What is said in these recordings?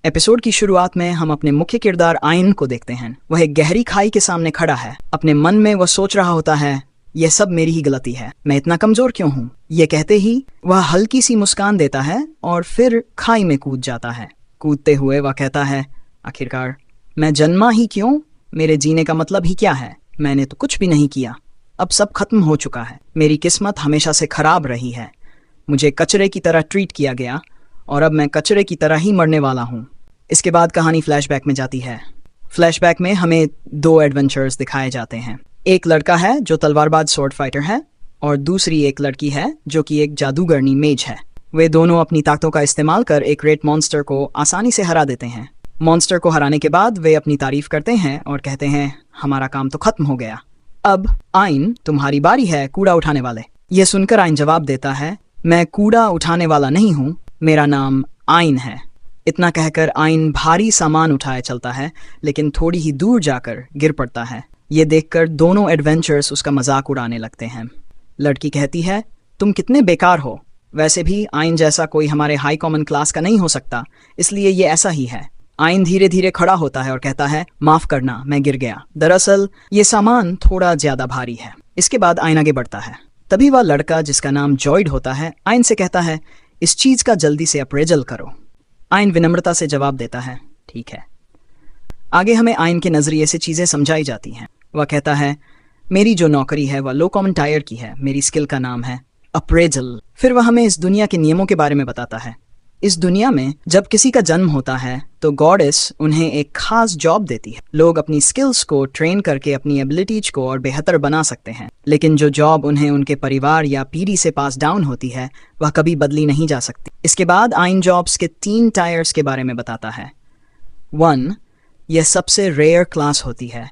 Episode की शुरुआत में हम अपने मुख्य किरदार आइन को देखते हैं। वह एक गहरी खाई के सामने खड़ा है। अपने मन में वह सोच रहा होता है, यह सब मेरी ही गलती है, मैं इतना कमजोर क्यों हूँ। ये कहते ही वह हल्की सी मुस्कान देता है और फिर खाई में कूद जाता है। कूदते हुए वह कहता है, आखिरकार मैं जन्मा ही क्यों, मेरे जीने का मतलब ही क्या है। मैंने तो कुछ भी नहीं किया, अब सब खत्म हो चुका है। मेरी किस्मत हमेशा से खराब रही है। मुझे कचरे की तरह ट्रीट किया गया और अब मैं कचरे की तरह ही मरने वाला हूँ। इसके बाद कहानी फ्लैशबैक में जाती है। फ्लैशबैक में हमें 2 एडवेंचर्स दिखाए जाते हैं। एक लड़का है जो तलवारबाज स्वॉर्ड फाइटर है और दूसरी एक लड़की है जो कि एक जादूगरनी मेज है। वे दोनों अपनी ताकतों का इस्तेमाल कर एक रेड मॉन्स्टर को आसानी से हरा देते हैं। मॉन्स्टर को हराने के बाद वे अपनी तारीफ करते हैं और कहते हैं, हमारा काम तो खत्म हो गया। अब आइन, तुम्हारी बारी है कूड़ा उठाने वाले। यह सुनकर आइन जवाब देता है, मैं कूड़ा उठाने वाला नहीं हूँ, मेरा नाम आइन है। इतना कहकर आइन भारी सामान उठाए चलता है, लेकिन थोड़ी ही दूर जाकर गिर पड़ता है। ये देखकर दोनों एडवेंचर्स उसका मजाक उड़ाने लगते हैं। लड़की कहती है, तुम कितने बेकार हो, वैसे भी आइन जैसा कोई हमारे हाई कॉमन क्लास का नहीं हो सकता, इसलिए ये ऐसा ही है। आइन धीरे धीरे खड़ा होता है और कहता है, माफ करना, मैं गिर गया, दरअसल ये सामान थोड़ा ज्यादा भारी है। इसके बाद आइन आगे बढ़ता है। तभी वह लड़का जिसका नाम जॉयड होता है आइन से कहता है, इस चीज का जल्दी से अप्रेजल करो। आइन विनम्रता से जवाब देता है, ठीक है। आगे हमें आइन के नजरिए से चीजें समझाई जाती हैं। वह कहता है, मेरी जो नौकरी है वह लो कॉमन टायर की है, मेरी स्किल का नाम है अप्रेजल। फिर वह हमें इस दुनिया के नियमों के बारे में बताता है। इस दुनिया में जब किसी का जन्म होता है तो गॉडेस उन्हें एक खास जॉब देती है। लोग अपनी स्किल्स को ट्रेन करके अपनी एबिलिटीज को और बेहतर बना सकते हैं, लेकिन जो जॉब उन्हें उनके परिवार या पीढ़ी से पास डाउन होती है वह कभी बदली नहीं जा सकती। इसके बाद आइन जॉब्स के 3 टायर्स के बारे में बताता है। 1, यह सबसे रेयर क्लास होती है।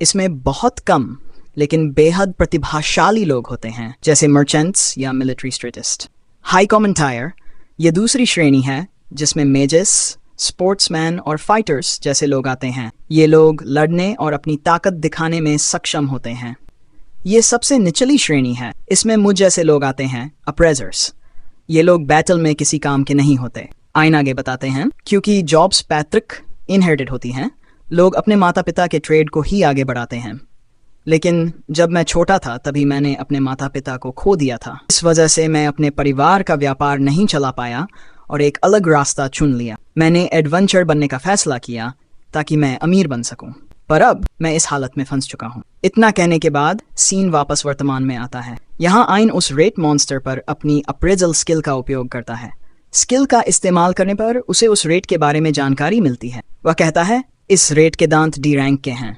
इसमें बहुत कम लेकिन बेहद प्रतिभाशाली लोग होते हैं, जैसे मर्चेंट्स या मिलिट्री स्ट्रेटिस्ट। हाई कॉमन टायर, ये दूसरी श्रेणी है जिसमें मेजेस, स्पोर्ट्समैन और फाइटर्स जैसे लोग आते हैं। ये लोग लड़ने और अपनी ताकत दिखाने में सक्षम होते हैं। ये सबसे निचली श्रेणी है, इसमें मुझ जैसे लोग आते हैं, अप्रेजर्स। ये लोग बैटल में किसी काम के नहीं होते। आइन आगे बताते हैं, क्योंकि जॉब्स पैतृक इनहेरिटेड होती हैं, लोग अपने माता पिता के ट्रेड को ही आगे बढ़ाते हैं। लेकिन जब मैं छोटा था तभी मैंने अपने माता पिता को खो दिया था। इस वजह से मैं अपने परिवार का व्यापार नहीं चला पाया और एक अलग रास्ता चुन लिया। मैंने एडवेंचर बनने का फैसला किया ताकि मैं अमीर बन सकूं, पर अब मैं इस हालत में फंस चुका हूं। इतना कहने के बाद सीन वापस वर्तमान में आता है। यहाँ आइन उस रेड मॉन्स्टर पर अपनी अप्रेजल स्किल का उपयोग करता है। स्किल का इस्तेमाल करने पर उसे उस रेड के बारे में जानकारी मिलती है। वह कहता है, इस रेड के दांत D रैंक के हैं,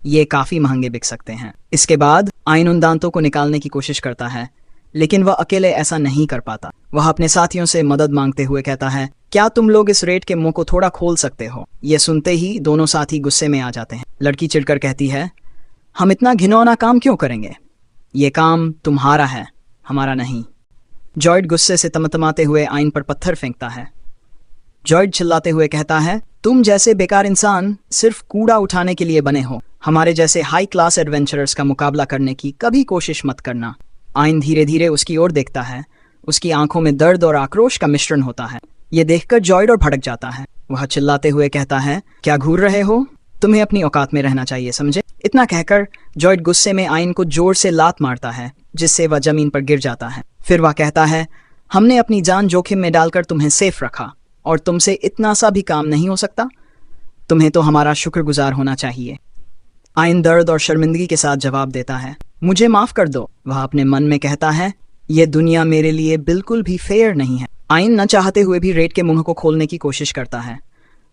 ये काफी महंगे बिक सकते हैं। इसके बाद आइन उन दांतों को निकालने की कोशिश करता है, लेकिन वह अकेले ऐसा नहीं कर पाता। वह अपने साथियों से मदद मांगते हुए कहता है, क्या तुम लोग इस रेट के मुंह को थोड़ा खोल सकते हो। ये सुनते ही दोनों साथी गुस्से में आ जाते हैं। लड़की चिढ़कर कहती है, हम इतना घिनौना काम क्यों करेंगे, ये काम तुम्हारा है, हमारा नहीं। जॉयड गुस्से से तमतमाते हुए आइन पर पत्थर फेंकता है। जॉयड चिल्लाते हुए कहता है, तुम जैसे बेकार इंसान सिर्फ कूड़ा उठाने के लिए बने हो। हमारे जैसे हाई क्लास एडवेंचरर्स का मुकाबला करने की कभी कोशिश मत करना। आइन धीरे धीरे उसकी ओर देखता है। उसकी आंखों में दर्द और आक्रोश का मिश्रण होता है। ये देखकर जॉयड और भड़क जाता है। वह चिल्लाते हुए कहता है, क्या घूर रहे हो, तुम्हें अपनी औकात में रहना चाहिए, समझे। इतना कहकर जॉयड गुस्से में आइन को जोर से लात मारता है, जिससे वह जमीन पर गिर जाता है। फिर वह कहता है, हमने अपनी जान जोखिम में डालकर तुम्हें सेफ रखा और तुमसे इतना सा भी काम नहीं हो सकता। तुम्हें तो हमारा शुक्रगुजार होना चाहिए। आइन दर्द और शर्मिंदगी के साथ जवाब देता है, मुझे माफ कर दो। वह अपने मन में कहता है, यह दुनिया मेरे लिए बिल्कुल भी फेयर नहीं है। आइन न चाहते हुए भी रेड के मुंह को खोलने की कोशिश करता है।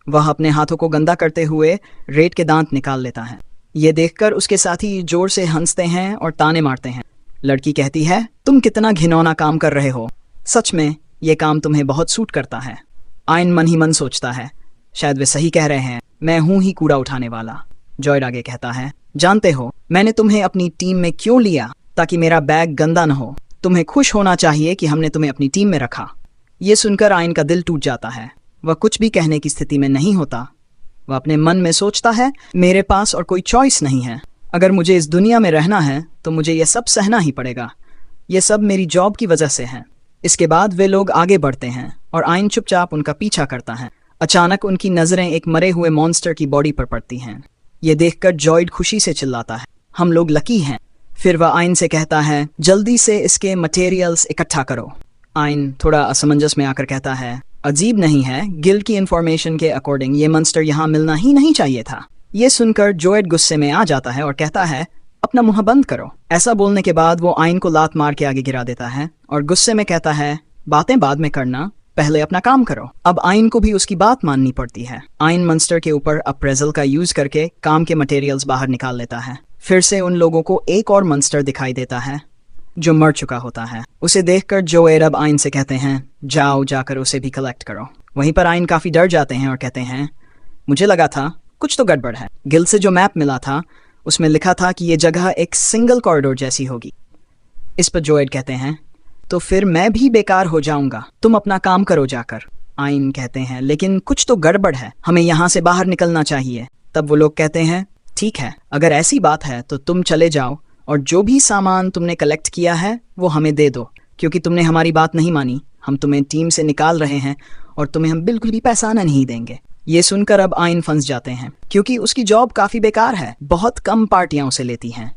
वह अपने हाथों को गंदा करते हुए रेड के दांत निकाल लेता है। ये देखकर उसके साथी जोर से हंसते हैं और ताने मारते हैं। लड़की कहती है, तुम कितना घिनौना काम कर रहे हो, सच में ये काम तुम्हें बहुत सूट करता है। आइन मन ही मन सोचता है, शायद वे सही कह रहे हैं, मैं हूं ही कूड़ा उठाने वाला। जॉयड आगे कहता है, जानते हो मैंने तुम्हें अपनी टीम में क्यों लिया, ताकि मेरा बैग गंदा न हो। तुम्हें खुश होना चाहिए कि हमने तुम्हें अपनी टीम में रखा। ये सुनकर आइन का दिल टूट जाता है। वह कुछ भी कहने की स्थिति में नहीं होता। वह अपने मन में सोचता है, मेरे पास और कोई चॉइस नहीं है। अगर मुझे इस दुनिया में रहना है तो मुझे यह सब सहना ही पड़ेगा। ये सब मेरी जॉब की वजह से है। इसके बाद वे लोग आगे बढ़ते हैं और आइन चुपचाप उनका पीछा करता है। अचानक उनकी नजरें एक मरे हुए मॉन्स्टर की बॉडी पर पड़ती हैं। ये देखकर जॉयड खुशी से चिल्लाता है, हम लोग लकी हैं। फिर वह आइन से कहता है, जल्दी से इसके मटेरियल्स इकट्ठा करो। आइन थोड़ा असमंजस में आकर कहता है, अजीब नहीं है, गिल्ड की इंफॉर्मेशन के अकॉर्डिंग ये मॉन्स्टर यहाँ मिलना ही नहीं चाहिए था। ये सुनकर जॉयड गुस्से में आ जाता है और कहता है, अपना मुंह बंद करो। ऐसा बोलने के बाद वो आइन को लात मार के आगे गिरा देता है और गुस्से में कहता है, बातें बाद में करना, पहले अपना काम करो। अब आइन को भी उसकी बात माननी पड़ती है। आइन मॉन्स्टर के ऊपर अप्रेजल का यूज करके काम के मटेरियल्स बाहर निकाल लेता है। फिर से उन लोगों को एक और मॉन्स्टर दिखाई देता है जो मर चुका होता है। उसे देखकर जोएड अब आइन से कहते हैं, जाओ जाकर उसे भी कलेक्ट करो। वहीं पर आइन काफी डर जाते हैं और कहते हैं, मुझे लगा था कुछ तो गड़बड़ है। गिल्ड से जो मैप मिला था उसमें लिखा था कि ये जगह एक सिंगल कॉरिडोर जैसी होगी। इस पर जोएड कहते हैं, तो फिर मैं भी बेकार हो जाऊंगा, तुम अपना काम करो जाकर। आइन कहते हैं, लेकिन कुछ तो गड़बड़ है, हमें यहाँ से बाहर निकलना चाहिए। तब वो लोग कहते हैं, ठीक है, अगर ऐसी बात है तो तुम चले जाओ और जो भी सामान तुमने कलेक्ट किया है वो हमें दे दो, क्योंकि तुमने हमारी बात नहीं मानी। हम तुम्हें टीम से निकाल रहे हैं और तुम्हें हम बिल्कुल भी पैसा नहीं देंगे। ये सुनकर अब आइन फंस जाते हैं, क्योंकि उसकी जॉब काफी बेकार है, बहुत कम पार्टियां उसे लेती हैं।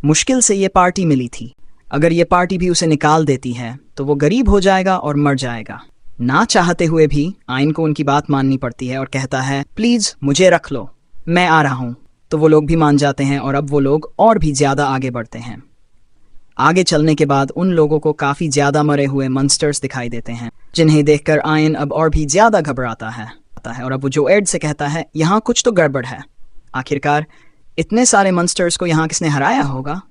मुश्किल से ये पार्टी मिली थी, अगर ये पार्टी भी उसे निकाल देती है तो वो गरीब हो जाएगा और मर जाएगा। ना चाहते हुए भी आइन को उनकी बात माननी पड़ती है और कहता है, प्लीज मुझे रख लो, मैं आ रहा हूँ। तो वो लोग भी मान जाते हैं और अब वो लोग और भी ज्यादा आगे बढ़ते हैं। आगे चलने के बाद उन लोगों को काफी ज्यादा मरे हुए मॉन्स्टर्स दिखाई देते हैं, जिन्हें देखकर आयन अब और भी ज्यादा घबराता है और अब वो जोएड से कहता है, यहाँ कुछ तो गड़बड़ है। आखिरकार इतने सारे मॉन्स्टर्स को यहाँ किसने हराया होगा?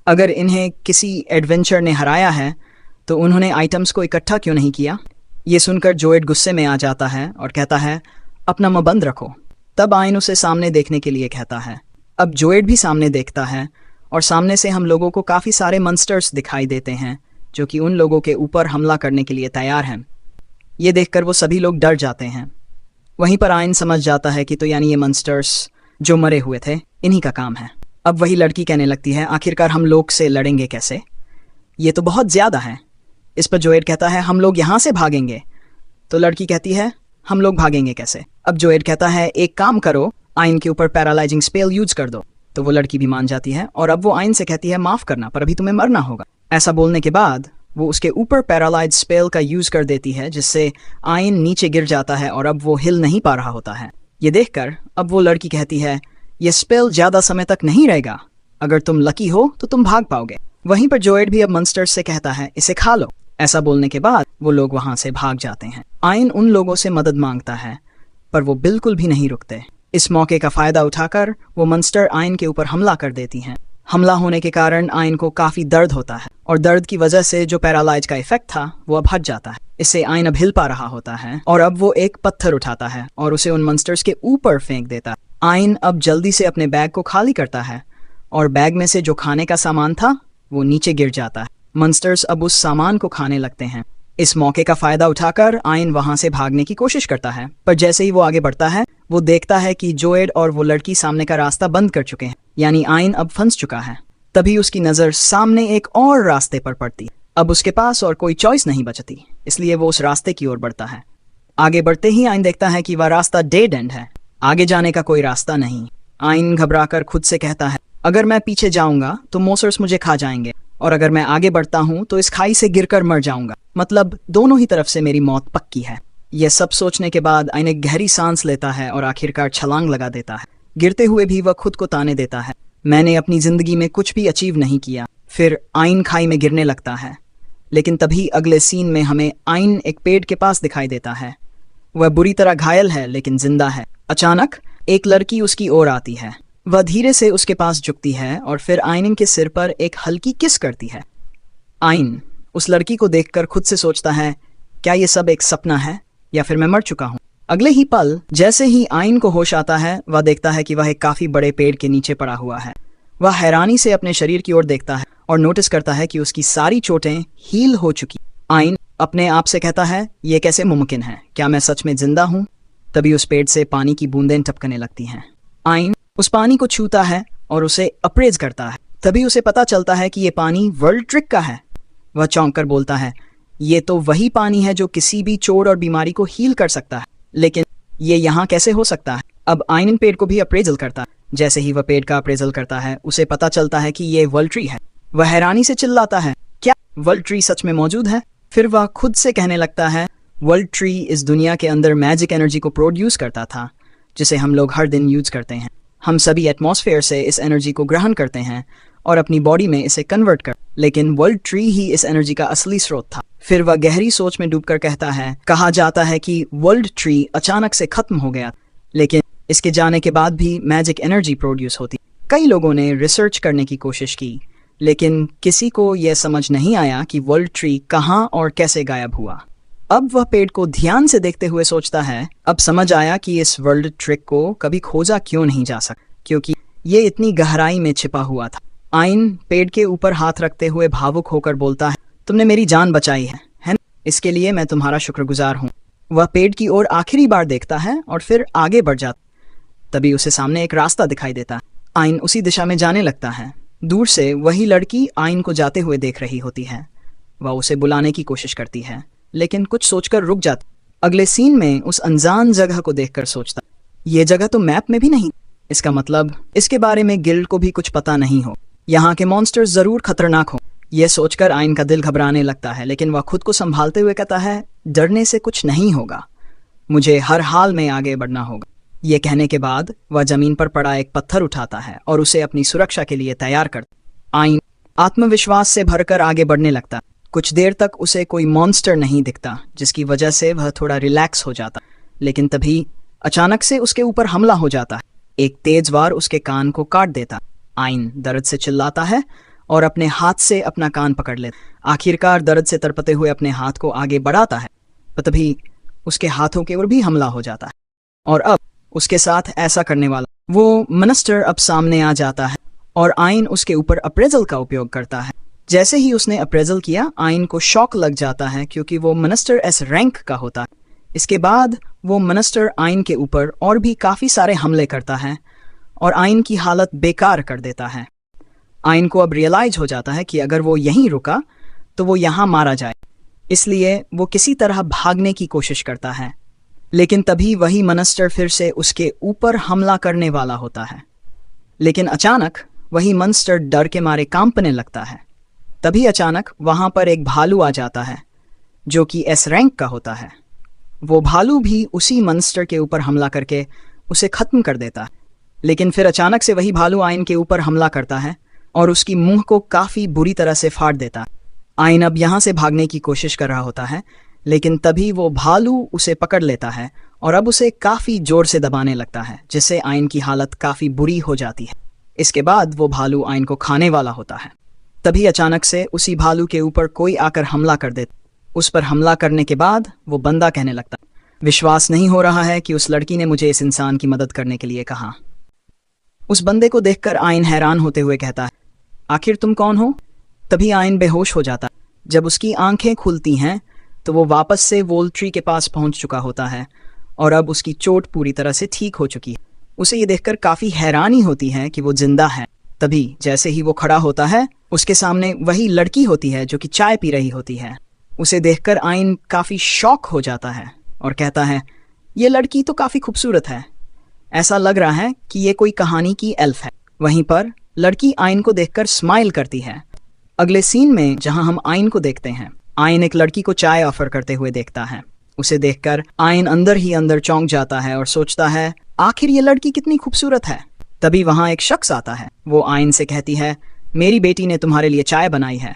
अगर इन्हें किसी एडवेंचर ने हराया है तो उन्होंने आइटम्स को इकट्ठा क्यों नहीं किया? ये सुनकर जोएड गुस्से में आ जाता है और कहता है, अपना मुंह बंद रखो। तब आयन उसे सामने देखने के लिए कहता है। अब जोएड भी सामने देखता है और सामने से हम लोगों को काफ़ी सारे मॉन्स्टर्स दिखाई देते हैं जो कि उन लोगों के ऊपर हमला करने के लिए तैयार हैं। ये देखकर वो सभी लोग डर जाते हैं। वहीं पर आयन समझ जाता है कि तो यानी ये मॉन्स्टर्स जो मरे हुए थे इन्हीं का काम है। अब वही लड़की कहने लगती है, आखिरकार हम लोग से लड़ेंगे कैसे? ये तो बहुत ज़्यादा है। इस पर जोएड कहता है, हम लोग यहाँ से भागेंगे। तो लड़की कहती है, हम लोग भागेंगे कैसे? अब जोएड कहता है, एक काम करो, आयन के ऊपर पैरालाइजिंग स्पेल यूज कर दो। तो वो लड़की भी मान जाती है और अब वो आयन से कहती है, माफ करना पर अभी तुम्हें मरना होगा। ऐसा बोलने के बाद वो उसके ऊपर पैरालाइज स्पेल का यूज कर देती है, जिससे आयन नीचे गिर जाता है और अब वो हिल नहीं पा रहा होता है। ये देखकर अब वो लड़की कहती है, ये स्पेल ज्यादा समय तक नहीं रहेगा, अगर तुम लकी हो तो तुम भाग पाओगे। वहीं पर जोएड भी अब मॉन्स्टर्स से कहता है, इसे खा लो। ऐसा बोलने के बाद वो लोग वहां से भाग जाते हैं। आयन उन लोगों से मदद मांगता है पर वो बिल्कुल भी नहीं रुकते। इस मौके का फायदा उठाकर वो मॉन्स्टर आयन के ऊपर हमला कर देती हैं। हमला होने के कारण आयन को काफी दर्द होता है और दर्द की वजह से जो पैरालाइज का इफेक्ट था वो अब हट जाता है। इससे आयन अब हिल पा रहा होता है और अब वो एक पत्थर उठाता है और उसे उन मॉन्स्टर्स के ऊपर फेंक देता है। आयन अब जल्दी से अपने बैग को खाली करता है और बैग में से जो खाने का सामान था वो नीचे गिर जाता है। मॉन्स्टर्स अब उस सामान को खाने लगते हैं। इस मौके का फायदा उठाकर आयन वहां से भागने की कोशिश करता है, पर जैसे ही वो आगे बढ़ता है वो देखता है कि जोएड और वो लड़की सामने का रास्ता बंद कर चुके हैं, यानी आयन अब फंस चुका है। तभी उसकी नजर सामने एक और रास्ते पर पड़ती। अब उसके पास और कोई चॉइस नहीं बचती, इसलिए वो उस रास्ते की ओर बढ़ता है। आगे बढ़ते ही आयन देखता है कि वह रास्ता डेड एंड है, आगे जाने का कोई रास्ता नहीं। आयन घबराकर खुद से कहता है, अगर मैं पीछे जाऊंगा तो मोसर्स मुझे खा जाएंगे और अगर मैं आगे बढ़ता हूं तो इस खाई से गिरकर मर जाऊंगा, मतलब दोनों ही तरफ से मेरी मौत पक्की है। यह सब सोचने के बाद आयन एक गहरी सांस लेता है और आखिरकार छलांग लगा देता है। गिरते हुए भी वह खुद को ताने देता है, मैंने अपनी जिंदगी में कुछ भी अचीव नहीं किया। फिर आयन खाई में गिरने लगता है, लेकिन तभी अगले सीन में हमें आयन एक पेड़ के पास दिखाई देता है। वह बुरी तरह घायल है लेकिन जिंदा है। अचानक एक लड़की उसकी ओर आती है। वह धीरे से उसके पास झुकती है और फिर आयन के सिर पर एक हल्की किस करती है। आयन उस लड़की को देखकर खुद से सोचता है, क्या ये सब एक सपना है या फिर मैं मर चुका हूँ? अगले ही पल जैसे ही आयन को होश आता है वह देखता है कि वह एक काफी बड़े पेड़ के नीचे पड़ा हुआ है। वह हैरानी से अपने शरीर की ओर देखता है और नोटिस करता है कि उसकी सारी चोटें हील हो चुकी। आयन अपने आप से कहता है, ये कैसे मुमकिन है? क्या मैं सच में जिंदा हूँ? तभी उस पेड़ से पानी की बूंदें टपकने लगती हैं। आयन उस पानी को छूता है और उसे अप्रेज करता है। तभी उसे पता चलता है कि ये पानी वर्ल्ड ट्रिक का है। वह चौंक कर बोलता है, ये तो वही पानी है जो किसी भी चोट और बीमारी को हील कर सकता है, लेकिन ये यहाँ कैसे हो सकता है? अब आइन पेड़ को भी अप्रेजल करता है। जैसे ही वह पेड़ का अप्रेजल करता है, उसे पता चलता है कि ये वर्ल्ड ट्री है। वह हैरानी से चिल्लाता है, क्या वर्ल्ड ट्री सच में मौजूद है? फिर वह खुद से कहने लगता है, वर्ल्ड ट्री इस दुनिया के अंदर मैजिक एनर्जी को प्रोड्यूस करता था, जिसे हम लोग हर दिन यूज करते हैं। हम सभी एटमॉस्फेयर से इस एनर्जी को ग्रहण करते हैं और अपनी बॉडी में इसे कन्वर्ट कर, लेकिन वर्ल्ड ट्री ही इस एनर्जी का असली स्रोत था। फिर वह गहरी सोच में डूबकर कहता है, कहा जाता है कि वर्ल्ड ट्री अचानक से खत्म हो गया, लेकिन इसके जाने के बाद भी मैजिक एनर्जी प्रोड्यूस होती। कई लोगों ने रिसर्च करने की कोशिश की, लेकिन किसी को यह समझ नहीं आया कि वर्ल्ड ट्री कहाँ और कैसे गायब हुआ। अब वह पेड़ को ध्यान से देखते हुए सोचता है, अब समझ आया कि इस वर्ल्ड ट्रिक को कभी खोजा क्यों नहीं जा सकता, क्योंकि ये इतनी गहराई में छिपा हुआ था। आइन पेड़ के ऊपर हाथ रखते हुए भावुक होकर बोलता है, तुमने मेरी जान बचाई है ना? इसके लिए मैं तुम्हारा शुक्रगुजार हूँ। वह पेड़ की ओर आखिरी बार देखता है और फिर आगे बढ़ जाता। तभी उसे सामने एक रास्ता दिखाई देता है। आइन उसी दिशा में जाने लगता है। दूर से वही लड़की आइन को जाते हुए देख रही होती है। वह उसे बुलाने की कोशिश करती है, लेकिन कुछ सोचकर रुक जाती। अगले सीन में उस अनजान जगह को देखकर सोचता, ये जगह तो मैप में भी नहीं। इसका मतलब इसके बारे में गिल्ड को भी कुछ पता नहीं हो। यहाँ के मॉन्स्टर्स जरूर खतरनाक हो। यह सोचकर आइन का दिल घबराने लगता है, लेकिन वह खुद को संभालते हुए कहता है, डरने से कुछ नहीं होगा, मुझे हर हाल में आगे बढ़ना होगा। यह कहने के बाद वह जमीन पर पड़ा एक पत्थर उठाता है और उसे अपनी सुरक्षा के लिए तैयार करता। आइन आत्मविश्वास से भरकर आगे बढ़ने लगता। कुछ देर तक उसे कोई मॉन्स्टर नहीं दिखता, जिसकी वजह से वह थोड़ा रिलैक्स हो जाता। लेकिन तभी अचानक से उसके ऊपर हमला हो जाता है। एक तेज वार उसके कान को काट देता। आइन दर्द से चिल्लाता है और अपने हाथ से अपना कान पकड़ लेता। आखिरकार दर्द से तड़पते हुए अपने हाथ को आगे बढ़ाता है, तभी उसके हाथों के ऊपर भी हमला हो जाता है। और अब उसके साथ ऐसा करने वाला वो मॉन्स्टर अब सामने आ जाता है और आइन उसके ऊपर अप्रेजल का उपयोग करता है। जैसे ही उसने अप्रेजल किया, आइन को शॉक लग जाता है, क्योंकि वो मॉन्स्टर एस रैंक का होता है। इसके बाद वो मॉन्स्टर आइन के ऊपर और भी काफ़ी सारे हमले करता है और आइन की हालत बेकार कर देता है। आइन को अब रियलाइज हो जाता है कि अगर वो यहीं रुका तो वो यहाँ मारा जाए, इसलिए वो किसी तरह भागने की कोशिश करता है। लेकिन तभी वही मॉन्स्टर फिर से उसके ऊपर हमला करने वाला होता है। लेकिन अचानक वही मॉन्स्टर डर के मारे कांपने लगता है। तभी अचानक वहाँ पर एक भालू आ जाता है, जो कि एस रैंक का होता है। वो भालू भी उसी मॉन्स्टर के ऊपर हमला करके उसे खत्म कर देता है। लेकिन फिर अचानक से वही भालू आइन के ऊपर हमला करता है और उसकी मुंह को काफ़ी बुरी तरह से फाड़ देता है। आइन अब यहाँ से भागने की कोशिश कर रहा होता है, लेकिन तभी वो भालू उसे पकड़ लेता है और अब उसे काफ़ी जोर से दबाने लगता है, जिससे आइन की हालत काफ़ी बुरी हो जाती है। इसके बाद वो भालू आइन को खाने वाला होता है। तभी अचानक से उसी भालू के ऊपर कोई आकर हमला कर देता। उस पर हमला करने के बाद वो बंदा कहने लगता, विश्वास नहीं हो रहा है कि उस लड़की ने मुझे इस इंसान की मदद करने के लिए कहा। उस बंदे को देखकर आइन हैरान होते हुए कहता है, आखिर तुम कौन हो? तभी आइन बेहोश हो जाता है। जब उसकी आंखें खुलती हैं तो वो वापस से वर्ल्ड ट्री के पास पहुंच चुका होता है और अब उसकी चोट पूरी तरह से ठीक हो चुकी है। उसे ये देखकर काफ़ी हैरानी होती है कि वो जिंदा है। तभी जैसे ही वो खड़ा होता है, उसके सामने वही लड़की होती है जो कि चाय पी रही होती है। उसे देखकर आइन काफ़ी शॉक हो जाता है और कहता है, ये लड़की तो काफ़ी खूबसूरत है, ऐसा लग रहा है कि ये कोई कहानी की एल्फ है। वहीं पर लड़की आइन को देखकर स्माइल करती है। अगले सीन में जहां हम आइन को देखते हैं, आइन एक लड़की को चाय ऑफर करते हुए देखता है। उसे देखकर आइन अंदर ही अंदर चौंक जाता है और सोचता है, आखिर ये लड़की कितनी खूबसूरत है। तभी वहां एक शख्स आता है। वो आइन से कहती है, मेरी बेटी ने तुम्हारे लिए चाय बनाई है,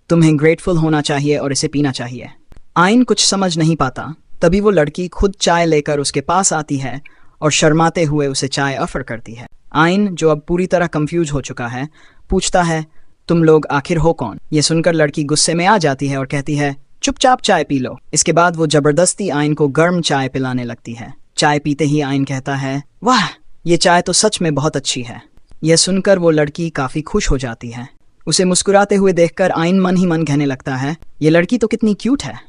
तुम्हें ग्रेटफुल होना चाहिए और इसे पीना चाहिए। आइन कुछ समझ नहीं पाता। तभी वो लड़की खुद चाय लेकर उसके पास आती है और शर्माते हुए उसे चाय ऑफर करती है। आइन, जो अब पूरी तरह कंफ्यूज हो चुका है, पूछता है, तुम लोग आखिर हो कौन? ये सुनकर लड़की गुस्से में आ जाती है और कहती है, चुपचाप चाय पी लो। इसके बाद वो जबरदस्ती आइन को गर्म चाय पिलाने लगती है। चाय पीते ही आइन कहता है, वाह, ये चाय तो सच में बहुत अच्छी है। यह सुनकर वो लड़की काफ़ी खुश हो जाती है। उसे मुस्कुराते हुए देखकर आइन मन ही मन कहने लगता है, ये लड़की तो कितनी क्यूट है।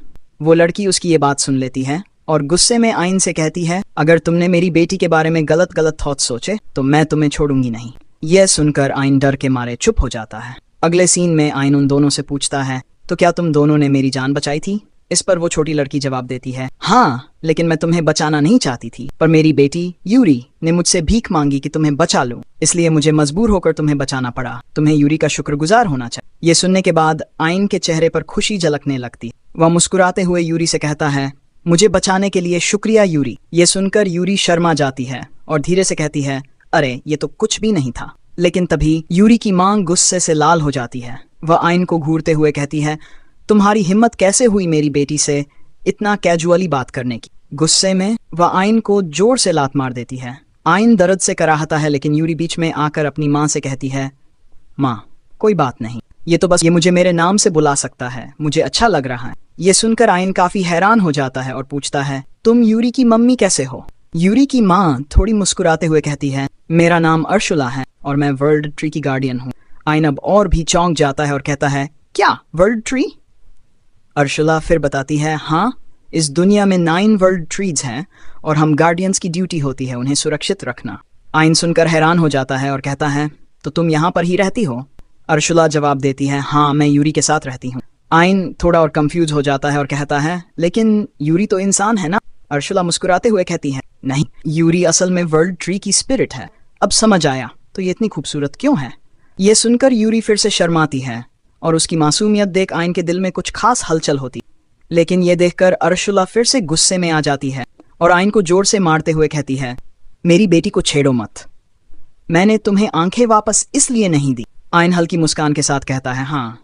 वो लड़की उसकी ये बात सुन लेती है और गुस्से में आइन से कहती है, अगर तुमने मेरी बेटी के बारे में गलत गलत थॉट सोचे तो मैं तुम्हें छोड़ूंगी नहीं। यह सुनकर आइन डर के मारे चुप हो जाता है। अगले सीन में आइन उन दोनों से पूछता है, तो क्या तुम दोनों ने मेरी जान बचाई थी? इस पर वो छोटी लड़की जवाब देती है, हाँ, लेकिन मैं तुम्हें बचाना नहीं चाहती थी, पर मेरी बेटी यूरी ने मुझसे भीख मांगी कि तुम्हें बचा लूं, इसलिए मुझे मजबूर होकर तुम्हें बचाना पड़ा। तुम्हें यूरी का शुक्रगुजार होना चाहिए। ये सुनने के बाद आइन के चेहरे पर खुशी झलकने लगती। वह मुस्कुराते हुए यूरी से कहता है, मुझे बचाने के लिए शुक्रिया यूरी। ये सुनकर यूरी शर्मा जाती है और धीरे से कहती है, अरे ये तो कुछ भी नहीं था। लेकिन तभी यूरी की मांग गुस्से से लाल हो जाती है। वह आइन को घूरते हुए कहती है, तुम्हारी हिम्मत कैसे हुई मेरी बेटी से इतना कैजुअली बात करने की। गुस्से में वह आइन को जोर से लात मार देती है। आइन दर्द से कराहता है, लेकिन यूरी बीच में आकर अपनी माँ से कहती है, माँ कोई बात नहीं, ये तो बस ये मुझे मेरे नाम से बुला सकता है, मुझे अच्छा लग रहा है। ये सुनकर आइन काफी हैरान हो जाता है और पूछता है, तुम यूरी की मम्मी कैसे हो? यूरी की माँ थोड़ी मुस्कुराते हुए कहती है, मेरा नाम अर्शुला है और मैं वर्ल्ड ट्री की गार्डियन हूँ। आइन अब और भी चौंक जाता है और कहता है, क्या वर्ल्ड ट्री? अर्शुला फिर बताती है, हाँ, इस दुनिया में 9 वर्ल्ड ट्रीज हैं और हम गार्डियंस की ड्यूटी होती है उन्हें सुरक्षित रखना। आइन सुनकर हैरान हो जाता है और कहता है, तो तुम यहाँ पर ही रहती हो? अर्शुला जवाब देती है, हाँ, मैं यूरी के साथ रहती हूँ। आइन थोड़ा और कंफ्यूज हो जाता है और कहता है, लेकिन यूरी तो इंसान है ना? अर्शुला मुस्कुराते हुए कहती है, नहीं, यूरी असल में वर्ल्ड ट्री की स्पिरिट है। अब समझ आया, तो ये इतनी खूबसूरत क्यों है? ये सुनकर यूरी फिर से शर्माती है और उसकी मासूमियत देख आइन के दिल में कुछ खास हलचल होती। लेकिन ये देखकर अर्शुला फिर से गुस्से में आ जाती है और आइन को जोर से मारते हुए कहती है, मेरी बेटी को छेड़ो मत, मैंने तुम्हें आंखें वापस इसलिए नहीं दी। आइन हल्की मुस्कान के साथ कहता है, हाँ,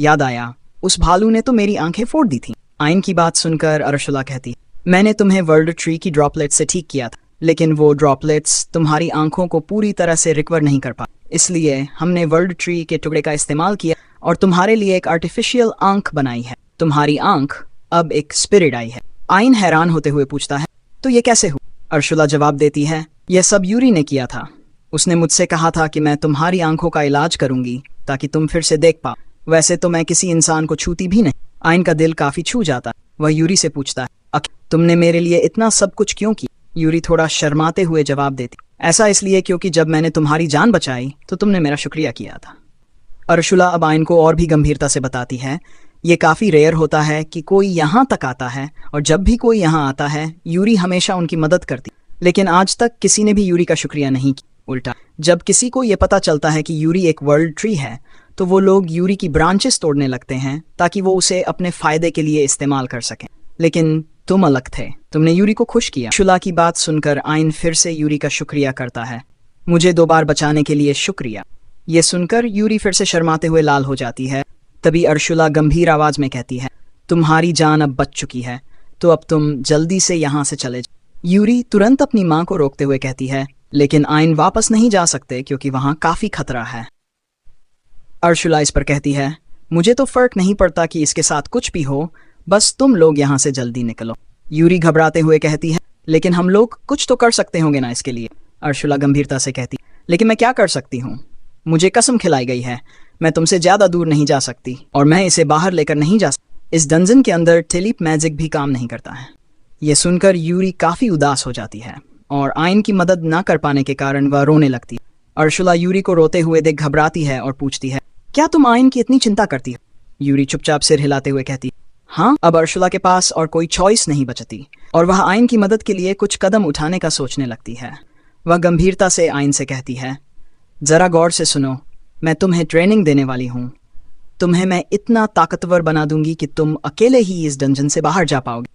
याद आया, उस भालू ने तो मेरी आंखें फोड़ दी थी। आइन की बात सुनकर अर्शुला कहती, मैंने तुम्हें वर्ल्ड ट्री की ड्रॉपलेट्स से ठीक किया था, लेकिन वो ड्रॉपलेट्स तुम्हारी आंखों को पूरी तरह से रिकवर नहीं कर पा, इसलिए हमने वर्ल्ड ट्री के टुकड़े का इस्तेमाल किया और तुम्हारे लिए एक आर्टिफिशियल आंख बनाई है। तुम्हारी आंख अब एक स्पिरिट आई है। आइन हैरान होते हुए पूछता है, तो ये कैसे हुआ? अर्शुला जवाब देती है, यह सब यूरी ने किया था। उसने मुझसे कहा था कि मैं तुम्हारी आंखों का इलाज करूंगी ताकि तुम फिर से देख पाओ। वैसे तो मैं किसी इंसान को छूती भी नहीं। आइन का दिल काफी छू जाता है। वह यूरी से पूछता है, तुमने मेरे लिए इतना सब कुछ क्यों किया? यूरी थोड़ा शर्माते हुए जवाब देती, ऐसा इसलिए क्योंकि जब मैंने तुम्हारी जान बचाई तो तुमने मेरा शुक्रिया किया था। अर्शुला अब आइन को और भी गंभीरता से बताती है, ये काफ़ी रेयर होता है कि कोई यहाँ तक आता है और जब भी कोई यहाँ आता है यूरी हमेशा उनकी मदद करती, लेकिन आज तक किसी ने भी यूरी का शुक्रिया नहीं किया। उल्टा, जब किसी को ये पता चलता है कि यूरी एक वर्ल्ड ट्री है तो वो लोग यूरी की ब्रांचेस तोड़ने लगते हैं ताकि वो उसे अपने फायदे के लिए इस्तेमाल कर सकें। लेकिन तुम अलग थे, तुमने यूरी को खुश किया। अर्शुला की बात सुनकर आइन फिर से यूरी का शुक्रिया करता है, मुझे 2 बार बचाने के लिए शुक्रिया। ये सुनकर यूरी फिर से शर्माते हुए लाल हो जाती है। तभी अर्शुला गंभीर आवाज में कहती है, तुम्हारी जान अब बच चुकी है, तो अब तुम जल्दी से यहाँ से चले जाओ। यूरी तुरंत अपनी माँ को रोकते हुए कहती है, लेकिन आइन वापस नहीं जा सकते क्योंकि वहाँ काफी खतरा है। अर्शुला इस पर कहती है, मुझे तो फर्क नहीं पड़ता कि इसके साथ कुछ भी हो, बस तुम लोग यहाँ से जल्दी निकलो। यूरी घबराते हुए कहती है, लेकिन हम लोग कुछ तो कर सकते होंगे ना इसके लिए। अर्शुला गंभीरता से कहती, लेकिन मैं क्या कर सकती हूँ? मुझे कसम खिलाई गई है, मैं तुमसे ज्यादा दूर नहीं जा सकती और मैं इसे बाहर लेकर नहीं जा सकती। इस डंजन के अंदर टेलीप मैजिक भी काम नहीं करता है। ये सुनकर यूरी काफी उदास हो जाती है और आइन की मदद न कर पाने के कारण वह रोने लगती है। अर्शुला यूरी को रोते हुए देख घबराती है और पूछती है, क्या तुम आइन की इतनी चिंता करती हो? यूरी चुपचाप सिर हिलाते हुए कहती, हाँ। अब अर्शुला के पास और कोई चॉइस नहीं बचती और वह आइन की मदद के लिए कुछ कदम उठाने का सोचने लगती है। वह गंभीरता से आइन से कहती है, जरा गौर से सुनो, मैं तुम्हें ट्रेनिंग देने वाली हूँ। तुम्हें मैं इतना ताकतवर बना दूंगी कि तुम अकेले ही इस डंजन से बाहर जा पाओगे।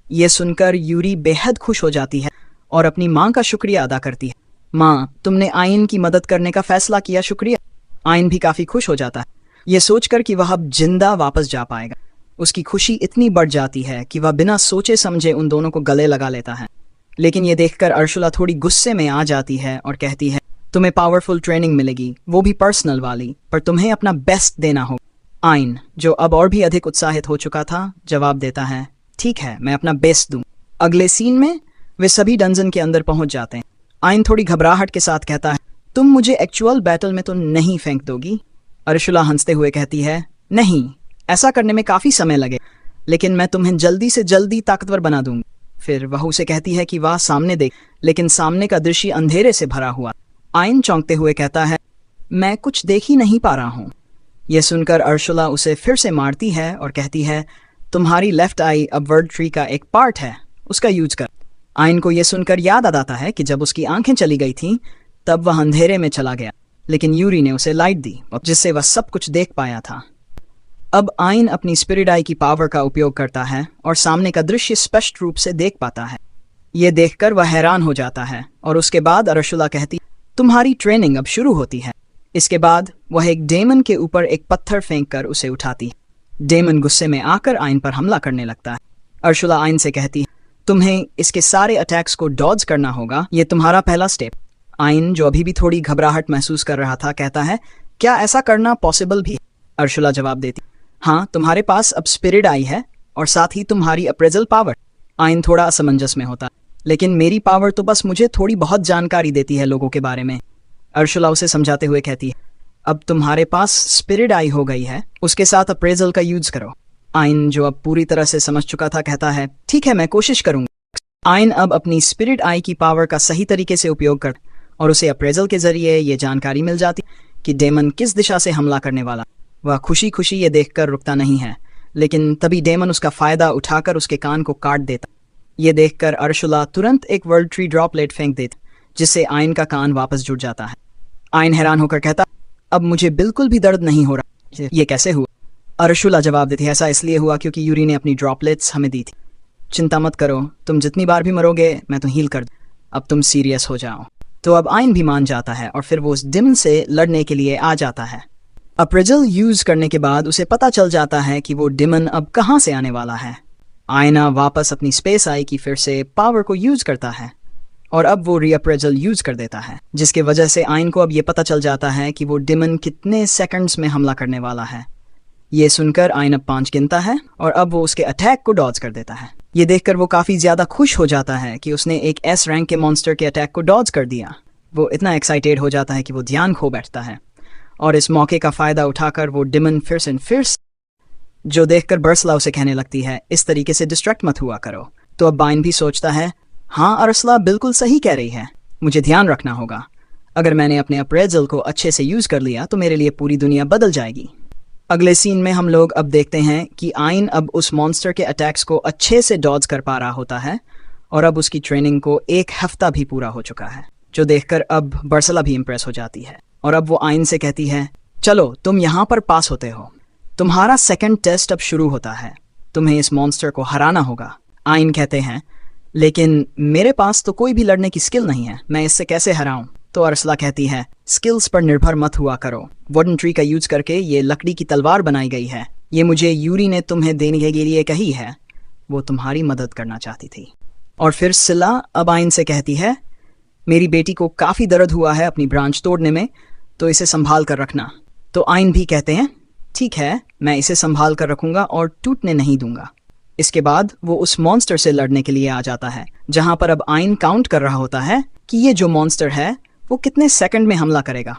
ये सुनकर यूरी बेहद खुश हो जाती है और अपनी माँ का शुक्रिया अदा करती है। माँ, तुमने आइन की मदद करने का फैसला किया, शुक्रिया। आइन भी काफी खुश हो जाता है, ये सोचकर कि वह अब जिंदा वापस जा पाएगा। उसकी खुशी इतनी बढ़ जाती है कि वह बिना सोचे समझे उन दोनों को गले लगा लेता है। लेकिन ये देखकर अर्शुला थोड़ी गुस्से में आ जाती है और कहती है, तुम्हें पावरफुल ट्रेनिंग मिलेगी, वो भी पर्सनल वाली, पर तुम्हें अपना बेस्ट देना होगा। आइन, जो अब और भी अधिक उत्साहित हो चुका था, जवाब देता है, ठीक है, मैं अपना बेस्ट दूं। अगले सीन में वे सभी डंजन के अंदर पहुंच जाते हैं। आइन थोड़ी घबराहट के साथ कहता है, तुम मुझे एक्चुअल बैटल में तो नहीं फेंक दोगी? अर्शुला हंसते हुए कहती है, नहीं, ऐसा करने में काफी समय लगे, लेकिन मैं तुम्हें जल्दी से जल्दी ताकतवर बना दूंगी। फिर वह उसे कहती है कि वह सामने देख, लेकिन सामने का दृश्य अंधेरे से भरा हुआ। आइन चौंकते हुए कहता है, मैं कुछ देख ही नहीं पा रहा हूँ। यह सुनकर अर्शुला उसे फिर से मारती है और कहती है, तुम्हारी लेफ्ट आई अब वर्ड ट्री का एक पार्ट है, उसका यूज कर। आइन को यह सुनकर याद आता है कि जब उसकी आंखें चली गई थीं तब वह अंधेरे में चला गया, लेकिन यूरी ने उसे लाइट दी जिससे वह सब कुछ देख पाया था। अब आइन अपनी स्पिरिट आई की पावर का उपयोग करता है और सामने का दृश्य स्पष्ट रूप से देख पाता है। ये देखकर वह हैरान हो जाता है और उसके बाद अरशुला कहती, तुम्हारी ट्रेनिंग अब शुरू होती है। इसके बाद वह एक डेमन के ऊपर एक पत्थर फेंक कर उसे उठाती है। डेमन गुस्से में आकर आइन पर हमला करने लगता है। अरशुला आइन से कहती, तुम्हें इसके सारे अटैक्स को डॉज करना होगा, ये तुम्हारा पहला स्टेप। आइन, जो अभी भी थोड़ी घबराहट महसूस कर रहा था, कहता है, क्या ऐसा करना पॉसिबल भी? अरशुला जवाब देती, हाँ, तुम्हारे पास अब स्पिरिट आई है और साथ ही तुम्हारी अप्रेजल पावर। आइन थोड़ा असमंजस में होता, लेकिन मेरी पावर तो बस मुझे थोड़ी बहुत जानकारी देती है लोगों के बारे में। अरशुला उसे समझाते हुए कहती है, अब तुम्हारे पास स्पिरिट आई हो गई है, उसके साथ अप्रेजल का यूज करो। आइन, जो अब पूरी तरह से समझ चुका था, कहता है, ठीक है, मैं कोशिश करूंगा। आइन अब अपनी स्पिरिट आई की पावर का सही तरीके से उपयोग कर और उसे अप्रेजल के जरिए ये जानकारी मिल जाती कि डेमन किस दिशा से हमला करने वाला। वह खुशी खुशी ये देखकर रुकता नहीं है, लेकिन तभी डेमन उसका फायदा उठाकर उसके कान को काट देता। ये देखकर अरशुला तुरंत एक वर्ल्ड ट्री ड्रॉपलेट फेंक देती, जिससे आइन का कान वापस जुड़ जाता है। आइन हैरान होकर कहता, अब मुझे बिल्कुल भी दर्द नहीं हो रहा, ये कैसे हुआ? अरशुला जवाब देती, ऐसा इसलिए हुआ क्योंकि यूरी ने अपनी ड्रॉपलेट्स हमें दी थी। चिंता मत करो, तुम जितनी बार भी मरोगे मैं तो हील कर दूं। अब तुम सीरियस हो जाओ। तो अब आइन भी मान जाता है और फिर वो उस डेमन से लड़ने के लिए आ जाता है। अप्रेजल यूज करने के बाद उसे पता चल जाता है कि वो डेमन अब कहाँ से आने वाला है। आयना वापस अपनी स्पेस आई की फिर से पावर को यूज करता है और अब वो रीअप्रेजल यूज कर देता है, जिसके वजह से आइन को अब ये पता चल जाता है कि वो डेमन कितने सेकंड्स में हमला करने वाला है। ये सुनकर आइन अब 5 गिनता है और अब वो उसके अटैक को डॉज कर देता है। ये देखकर वो काफी ज्यादा खुश हो जाता है कि उसने एक एस रैंक के मॉन्स्टर के अटैक को डॉज कर दिया। वो इतना एक्साइटेड हो जाता है कि वो ध्यान खो बैठता है और इस मौके का फायदा उठाकर वो डेमन फिर जो देखकर बर्सला उसे कहने लगती है, इस तरीके से डिस्ट्रैक्ट मत हुआ करो। तो अब बाइन भी सोचता है, हाँ, अरसला बिल्कुल सही कह रही है, मुझे ध्यान रखना होगा। अगर मैंने अपने अप्रेजल को अच्छे से यूज कर लिया तो मेरे लिए पूरी दुनिया बदल जाएगी। अगले सीन में हम लोग अब देखते हैं कि आइन अब उस मॉन्स्टर के अटैक्स को अच्छे से डॉज कर पा रहा होता है और अब उसकी ट्रेनिंग को 1 हफ्ता भी पूरा हो चुका है, जो देखकर अब बर्सला भी इम्प्रेस हो जाती है और अब वो आइन से कहती है, चलो तुम यहाँ पर पास होते हो, तुम्हारा सेकंड टेस्ट अब शुरू होता है, तुम्हें इस मॉन्स्टर को हराना होगा। आइन कहते हैं, लेकिन मेरे पास तो कोई भी लड़ने की स्किल नहीं है, मैं इससे कैसे हराऊं? तो अरसला कहती है, स्किल्स पर निर्भर मत हुआ करो, वुडन ट्री का यूज करके ये लकड़ी की तलवार बनाई गई है, ये मुझे यूरी ने तुम्हें देने के लिए कही है, वो तुम्हारी मदद करना चाहती थी। और फिर सिला अब आइन से कहती है, मेरी बेटी को काफी दर्द हुआ है अपनी ब्रांच तोड़ने में, तो इसे संभाल कर रखना। तो आइन भी कहते हैं, ठीक है, मैं इसे संभाल कर रखूंगा और टूटने नहीं दूंगा। इसके बाद वो उस मॉन्स्टर से लड़ने के लिए आ जाता है, जहां पर अब आइन काउंट कर रहा होता है कि ये जो मॉन्स्टर है वो कितने सेकंड में हमला करेगा।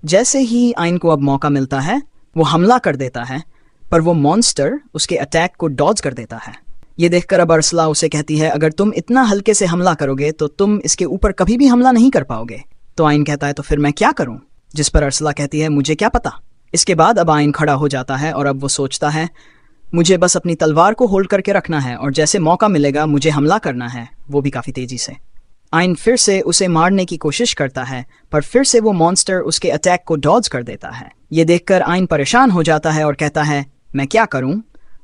जैसे ही आइन को अब मौका मिलता है वो हमला कर देता है, पर वो मॉन्स्टर उसके अटैक को डॉज कर देता है। ये देखकर अब अरसला उसे कहती है, अगर तुम इतना हल्के से हमला करोगे तो तुम इसके ऊपर कभी भी हमला नहीं कर पाओगे। तो आइन कहता है, तो फिर मैं क्या करूं? जिस पर अरसला कहती है, मुझे क्या पता। इसके बाद अब आइन खड़ा हो जाता है और अब वो सोचता है, मुझे बस अपनी तलवार को होल्ड करके रखना है और जैसे मौका मिलेगा मुझे हमला करना है, वो भी काफी तेजी से। आइन फिर से उसे मारने की कोशिश करता है, पर फिर से वो मॉन्स्टर उसके अटैक को डॉज कर देता है। ये देखकर आइन परेशान हो जाता है और कहता है, मैं क्या करूं?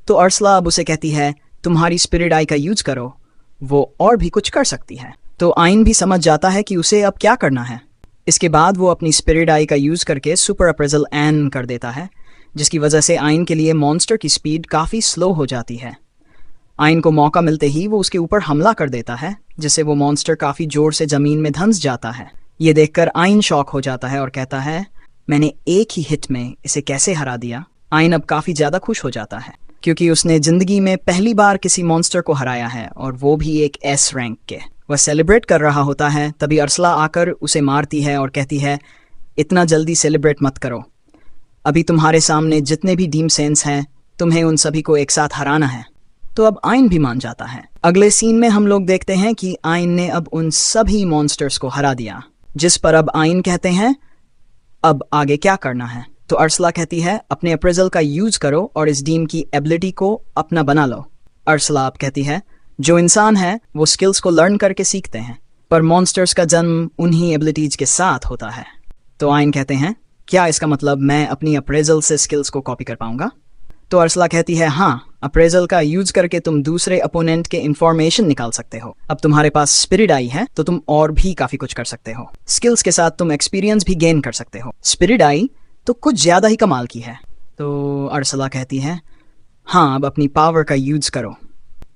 तो अरसला अब उसे कहती है, तुम्हारी स्पिरिट आई का यूज करो, वो और भी कुछ कर सकती है। तो आइन भी समझ जाता है कि उसे अब क्या करना है। इसके बाद वो अपनी स्पिरिट आई का यूज करके सुपर अप्रेजल एन कर देता है, जिसकी वजह से आइन के लिए मॉन्स्टर की स्पीड काफी स्लो हो जाती है। आइन को मौका मिलते ही वो उसके ऊपर हमला कर देता है, जिससे वो मॉन्स्टर काफी जोर से जमीन में धंस जाता है। ये देखकर आइन शॉक हो जाता है और कहता है, मैंने एक ही हिट में इसे कैसे हरा दिया। आइन अब काफी ज्यादा खुश हो जाता है क्योंकि उसने जिंदगी में पहली बार किसी मॉन्स्टर को हराया है और वो भी एक एस रैंक के। वह सेलिब्रेट कर रहा होता है, तभी अरसला आकर उसे मारती है और कहती है, इतना जल्दी सेलिब्रेट मत करो, अभी तुम्हारे सामने जितने भी डीम सेंस हैं तुम्हें उन सभी को एक साथ हराना है। तो अब आइन भी मान जाता है। अगले सीन में हम लोग देखते हैं कि आइन ने अब उन सभी मॉन्स्टर्स को हरा दिया, जिस पर अब आइन कहते हैं, अब आगे क्या करना है। तो अर्सला कहती है अपने अप्रेजल का यूज करो और इस डीम की एबिलिटी को अपना बना लो। अर्सला अब कहती है जो इंसान है वो स्किल्स को लर्न करके सीखते हैं, पर मॉन्स्टर्स का जन्म उन्हीं एबिलिटीज के साथ होता है। तो आइन कहते हैं क्या इसका मतलब मैं अपनी अप्रेजल से स्किल्स को कॉपी कर पाऊंगा? तो अर्सला कहती है हाँ, अप्रेजल का यूज करके तुम दूसरे अपोनेंट के इंफॉर्मेशन निकाल सकते हो। अब तुम्हारे पास स्पिरिट आई है तो तुम और भी काफी कुछ कर सकते हो। स्किल्स के साथ तुम एक्सपीरियंस भी गेन कर सकते हो। स्पिरिट आई तो कुछ ज्यादा ही कमाल की है। तो अर्सला कहती है हाँ, अब अपनी पावर का यूज करो।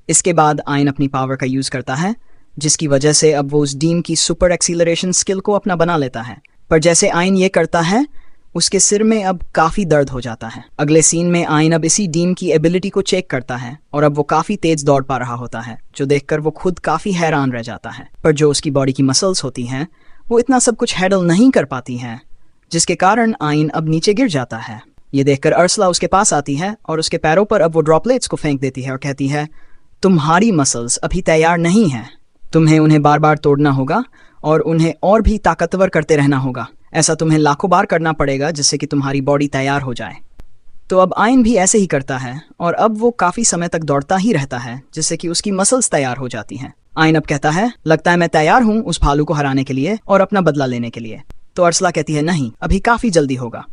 इसके बाद आइन अपनी पावर का यूज करता है, जिसकी वजह से अब वो उस डीम की सुपर एक्सीलरेशन स्किल को अपना बना लेता है। पर जैसे आइन ये करता है उसके सिर में अब काफी दर्द हो जाता है। अगले सीन में आइन अब इसी डीम की एबिलिटी को चेक करता है और अब वो काफी तेज दौड़ पा रहा होता है, जो देखकर वो खुद काफी हैरान रह जाता है। पर जो उसकी बॉडी की मसल्स होती हैं वो इतना सब कुछ हैंडल नहीं कर पाती हैं, जिसके कारण आइन अब नीचे गिर जाता है। ये देखकर अर्सला उसके पास आती है और उसके पैरों पर अब वो ड्रॉपलेट्स को फेंक देती है और कहती है तुम्हारी मसल्स अभी तैयार नहीं हैं, तुम्हें उन्हें बार बार तोड़ना होगा और उन्हें और भी ताकतवर करते रहना होगा। ऐसा तुम्हें लाखों बार करना पड़ेगा जिससे कि तुम्हारी बॉडी तैयार हो जाए। तो अब आइन भी ऐसे ही करता है और अब वो काफी समय तक दौड़ता ही रहता है, जिससे कि उसकी मसल्स तैयार हो जाती हैं। आइन अब कहता है लगता है मैं तैयार हूँ उस भालू को हराने के लिए और अपना बदला लेने के लिए। तो अर्सला कहती है नहीं, अभी काफी जल्दी होगा।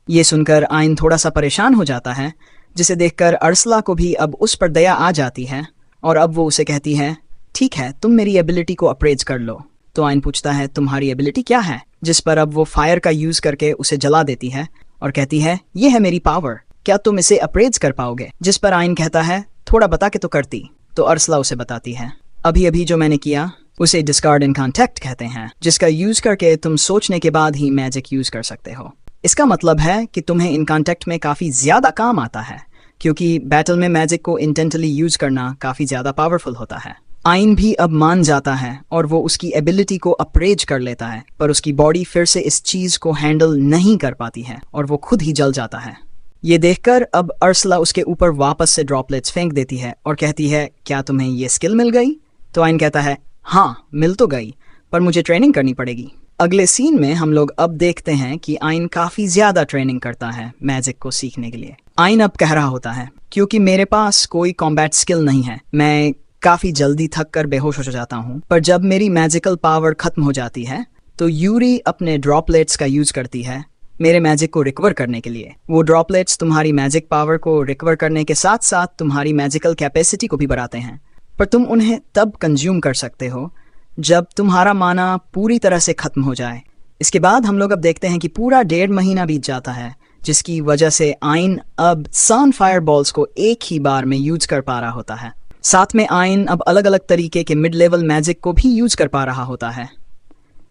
ये सुनकर आइन थोड़ा सा परेशान हो जाता है, जिसे देखकर अर्सला को भी अब उस पर दया आ जाती है और अब वो उसे कहती है ठीक है, तुम मेरी एबिलिटी को अप्रेज कर लो। तो आइन पूछता है तुम्हारी एबिलिटी क्या है, जिस पर अब वो फायर का यूज करके उसे जला देती है और कहती है ये है मेरी पावर, क्या तुम इसे अप्रेज कर पाओगे? जिस पर आइन कहता है थोड़ा बता के तो करती। तो अर्सला उसे बताती है अभी अभी जो मैंने किया उसे डिस्कार्ड इन कॉन्टेक्ट कहते हैं, जिसका यूज करके तुम सोचने के बाद ही मैजिक यूज कर सकते हो। इसका मतलब है कि तुम्हें इन कॉन्टेक्ट में काफी ज्यादा काम आता है, क्योंकि बैटल में मैजिक को इंटेंटली यूज करना काफी ज्यादा पावरफुल होता है। आइन भी अब मान जाता है और वो उसकी एबिलिटी को अप्रेज कर लेता है, पर उसकी बॉडी फिर से इस चीज को हैंडल नहीं कर पाती है और वो खुद ही जल जाता है। ये देखकर अब अर्सला उसके ऊपर वापस से ड्रॉपलेट्स फेंक देती है और कहती है क्या तुम्हें ये स्किल मिल गई? तो आइन कहता है हाँ, मिल तो गई, पर मुझे ट्रेनिंग करनी पड़ेगी। अगले सीन में हम लोग अब देखते हैं कि आइन काफी ज्यादा ट्रेनिंग करता है मैजिक को सीखने के लिए। आइन अब कह रहा होता है क्योंकि मेरे पास कोई कॉम्बैट स्किल नहीं है, मैं काफी जल्दी थक कर बेहोश हो जाता हूँ। पर जब मेरी मैजिकल पावर खत्म हो जाती है तो यूरी अपने ड्रॉपलेट्स का यूज करती है मेरे मैजिक को रिकवर करने के लिए। वो ड्रॉपलेट्स तुम्हारी मैजिक पावर को रिकवर करने के साथ साथ तुम्हारी मैजिकल कैपेसिटी को भी बढ़ाते हैं, पर तुम उन्हें तब कंज्यूम कर सकते हो जब तुम्हारा माना पूरी तरह से खत्म हो जाए। इसके बाद हम लोग अब देखते हैं कि पूरा 1.5 महीना बीत जाता है, जिसकी वजह से आइन अब सन फायर बॉल्स को एक ही बार में यूज कर पा रहा होता है। साथ में आइन अब अलग अलग तरीके के मिड लेवल मैजिक को भी यूज कर पा रहा होता है।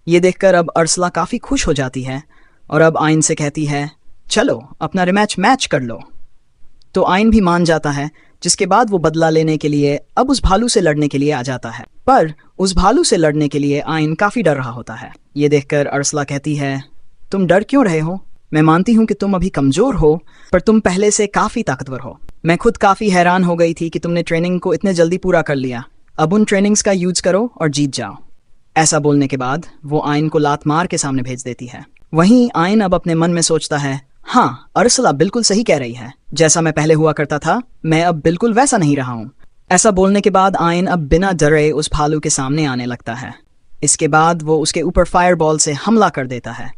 ये देखकर अब अर्सला काफी खुश हो जाती है और अब आइन से कहती है चलो अपना रिमैच मैच कर लो। तो आइन भी मान जाता है, जिसके बाद वो बदला लेने के लिए अब उस भालू से लड़ने के लिए आ जाता है। पर उस भालू से लड़ने के लिए आइन काफी डर रहा होता है। ये देखकर अर्सला कहती है तुम डर क्यों रहे हो? मैं मानती हूँ कि तुम अभी कमजोर हो, पर तुम पहले से काफी ताकतवर हो। मैं खुद काफी हैरान हो गई थी कि तुमने ट्रेनिंग को इतने जल्दी पूरा कर लिया। अब उन ट्रेनिंग्स का यूज करो और जीत जाओ। ऐसा बोलने के बाद वो आइन को लात मार के सामने भेज देती है। वहीं आइन अब अपने मन में सोचता है हाँ, अर्सला बिल्कुल सही कह रही है, जैसा मैं पहले हुआ करता था मैं अब बिल्कुल वैसा नहीं रहा हूँ। ऐसा बोलने के बाद आइन अब बिना डरे उस भालू के सामने आने लगता है। इसके बाद वो उसके ऊपर फायर बॉल से हमला कर देता है,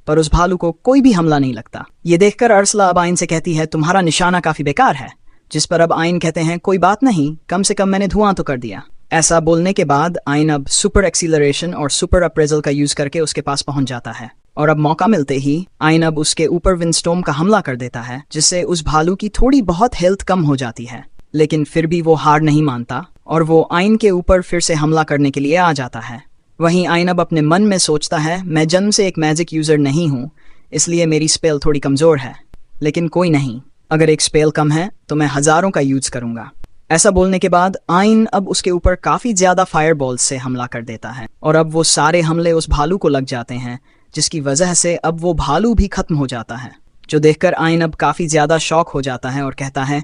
पर उस भालू को कोई भी हमला नहीं लगता। ये देखकर अर्सला अब आइन से कहती है तुम्हारा निशाना काफी बेकार है, जिस पर अब आइन कहते हैं कोई बात नहीं, कम से कम मैंने धुआं तो कर दिया। ऐसा बोलने के बाद आइन अब सुपर एक्सीलरेशन और सुपर अप्रेजल का यूज करके उसके पास पहुंच जाता है और अब मौका मिलते ही आइन अब उसके ऊपर विंडस्टॉर्म का हमला कर देता है, जिससे उस भालू की थोड़ी बहुत हेल्थ कम हो जाती है। लेकिन फिर भी वो हार नहीं मानता और वो आइन के ऊपर फिर से हमला करने के लिए आ जाता है। वहीं आइन अब अपने मन में सोचता है मैं जन्म से एक मैजिक यूजर नहीं हूँ, इसलिए मेरी स्पेल थोड़ी कमजोर है, लेकिन कोई नहीं, अगर एक स्पेल कम है तो मैं हजारों का यूज करूंगा। ऐसा बोलने के बाद आइन अब उसके ऊपर काफी ज्यादा फायर बॉल्स से हमला कर देता है और अब वो सारे हमले उस भालू को लग जाते हैं, जिसकी वजह से अब वो भालू भी खत्म हो जाता है, जो देखकर आइन अब काफी ज्यादा शॉक हो जाता है और कहता है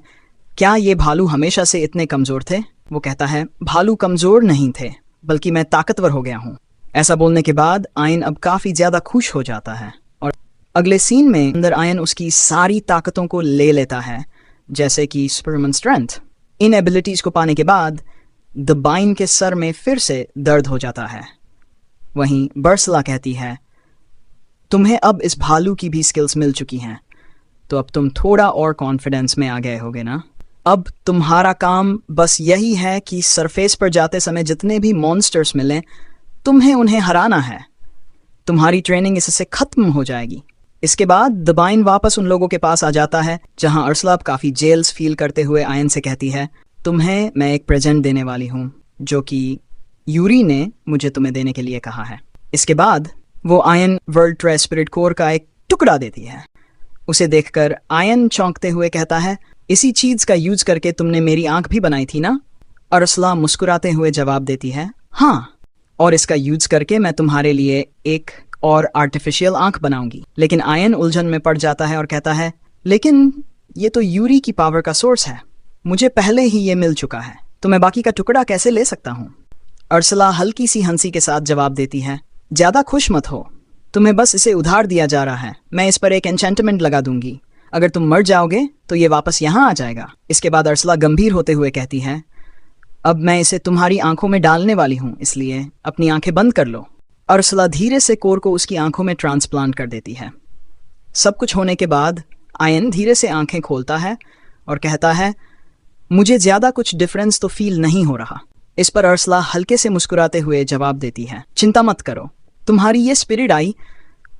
क्या ये भालू हमेशा से इतने कमजोर थे? वो कहता है भालू कमजोर नहीं थे, बल्कि मैं ताकतवर हो गया हूँ। ऐसा बोलने के बाद आइन अब काफी ज्यादा खुश हो जाता है और अगले सीन में अंदर आयन उसकी सारी ताकतों को ले लेता है, जैसे कि सुपरमैन स्ट्रेंथ। इन एबिलिटीज को पाने के बाद दबाइन के सर में फिर से दर्द हो जाता है। वहीं बर्सला कहती है, तुम्हें अब इस भालू की भी स्किल्स मिल चुकी हैं, तो अब तुम थोड़ा और कॉन्फिडेंस में आ गए होगे ना। अब तुम्हारा काम बस यही है कि सरफेस पर जाते समय जितने भी मॉन्स्टर्स मिलें तुम्हें उन्हें हराना है। तुम्हारी ट्रेनिंग इससे खत्म हो जाएगी। इसके बाद दबाइन वापस उन लोगों के पास आ जाता है जहां अरसला काफ़ी जेल्स फील करते हुए आयन से कहती है, तुम्हें मैं एक प्रेजेंट देने वाली हूँ जो कि यूरी ने मुझे तुम्हें देने के लिए कहा है। इसके बाद वो ion world trace spirit core का एक टुकड़ा देती है। उसे देखकर आयन चौंकते हुए कहता है, इसी चीज का यूज करके तुमने मेरी आंख भी बनाई थी ना। अरसला मुस्कुराते हुए जवाब देती है, हाँ, और इसका यूज करके मैं तुम्हारे लिए एक और आर्टिफिशियल आंख बनाऊंगी। लेकिन आयन उलझन में पड़ जाता है और कहता है, लेकिन ये तो यूरी की पावर का सोर्स है, मुझे पहले ही ये मिल चुका है, तो मैं बाकी का टुकड़ा कैसे ले सकता हूँ। अरसला हल्की सी हंसी के साथ जवाब देती है, ज्यादा खुश मत हो, तुम्हें बस इसे उधार दिया जा रहा है। मैं इस पर एक एन्चेंटमेंट लगा दूंगी, अगर तुम मर जाओगे तो ये वापस यहाँ आ जाएगा। इसके बाद अरसला गंभीर होते हुए कहती है, अब मैं इसे तुम्हारी आंखों में डालने वाली हूँ, इसलिए अपनी आंखें बंद कर लो। अरसला धीरे से कोर को उसकी आंखों में ट्रांसप्लांट कर देती है। सब कुछ होने के बाद आयन धीरे से आंखें खोलता है और कहता है, मुझे ज्यादा कुछ डिफरेंस तो फील नहीं हो रहा। इस पर अरसला हल्के से मुस्कुराते हुए जवाब देती है, चिंता मत करो, तुम्हारी ये स्पिरिट आई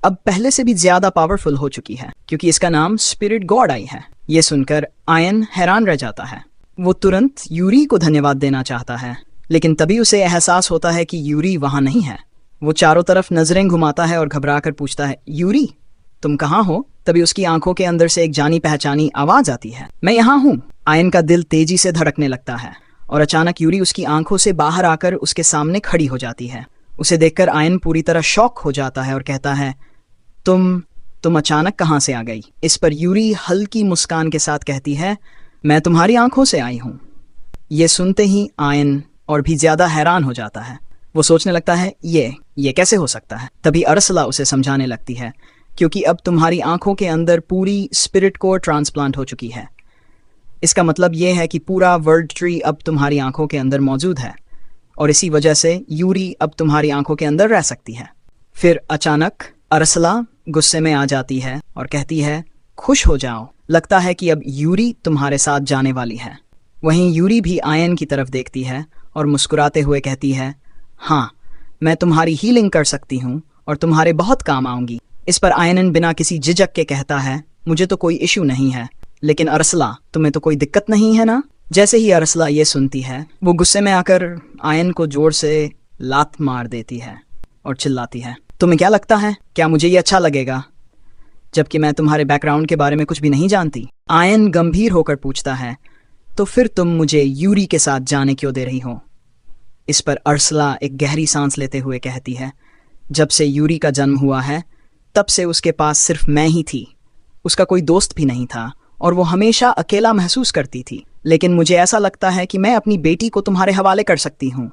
अब पहले से भी ज्यादा पावरफुल हो चुकी है, क्योंकि इसका नाम स्पिरिट गॉड आई है। ये सुनकर आयन हैरान रह जाता है। वो तुरंत यूरी को धन्यवाद देना चाहता है, लेकिन तभी उसे एहसास होता है कि यूरी वहां नहीं है। वो चारों तरफ नजरें घुमाता है और घबरा कर पूछता है, यूरी तुम कहाँ हो। तभी उसकी आंखों के अंदर से एक जानी पहचानी आवाज आती है, मैं यहाँ हूँ। आयन का दिल तेजी से धड़कने लगता है और अचानक यूरी उसकी आंखों से बाहर आकर उसके सामने खड़ी हो जाती है। उसे देखकर आयन पूरी तरह शॉक हो जाता है और कहता है, तुम अचानक कहाँ से आ गई। इस पर यूरी हल्की मुस्कान के साथ कहती है, मैं तुम्हारी आंखों से आई हूँ। ये सुनते ही आयन और भी ज्यादा हैरान हो जाता है। वो सोचने लगता है, ये कैसे हो सकता है। तभी अरसला उसे समझाने लगती है, क्योंकि अब तुम्हारी आंखों के अंदर पूरी स्पिरिट कोर ट्रांसप्लांट हो चुकी है। इसका मतलब ये है कि पूरा वर्ल्ड ट्री अब तुम्हारी आंखों के अंदर मौजूद है और इसी वजह से यूरी अब तुम्हारी आंखों के अंदर रह सकती है। फिर अचानक अरसला गुस्से में आ जाती है और कहती है, खुश हो जाओ, लगता है कि अब यूरी तुम्हारे साथ जाने वाली है। वहीं यूरी भी आयन की तरफ देखती है और मुस्कुराते हुए कहती है, हाँ, मैं तुम्हारी हीलिंग कर सकती हूँ और तुम्हारे बहुत काम आऊंगी। इस पर आयन बिना किसी झिझक के कहता है, मुझे तो कोई इशू नहीं है, लेकिन अरसला तुम्हें तो कोई दिक्कत नहीं है ना। जैसे ही अरसला ये सुनती है, वो गुस्से में आकर आयन को जोर से लात मार देती है और चिल्लाती है, तुम्हें क्या लगता है, क्या मुझे ये अच्छा लगेगा, जबकि मैं तुम्हारे बैकग्राउंड के बारे में कुछ भी नहीं जानती। आयन गंभीर होकर पूछता है, तो फिर तुम मुझे यूरी के साथ जाने क्यों दे रही हो। इस पर अरसला एक गहरी सांस लेते हुए कहती है, जब से यूरी का जन्म हुआ है तब से उसके पास सिर्फ मैं ही थी, उसका कोई दोस्त भी नहीं था और वो हमेशा अकेला महसूस करती थी। लेकिन मुझे ऐसा लगता है कि मैं अपनी बेटी को तुम्हारे हवाले कर सकती हूँ।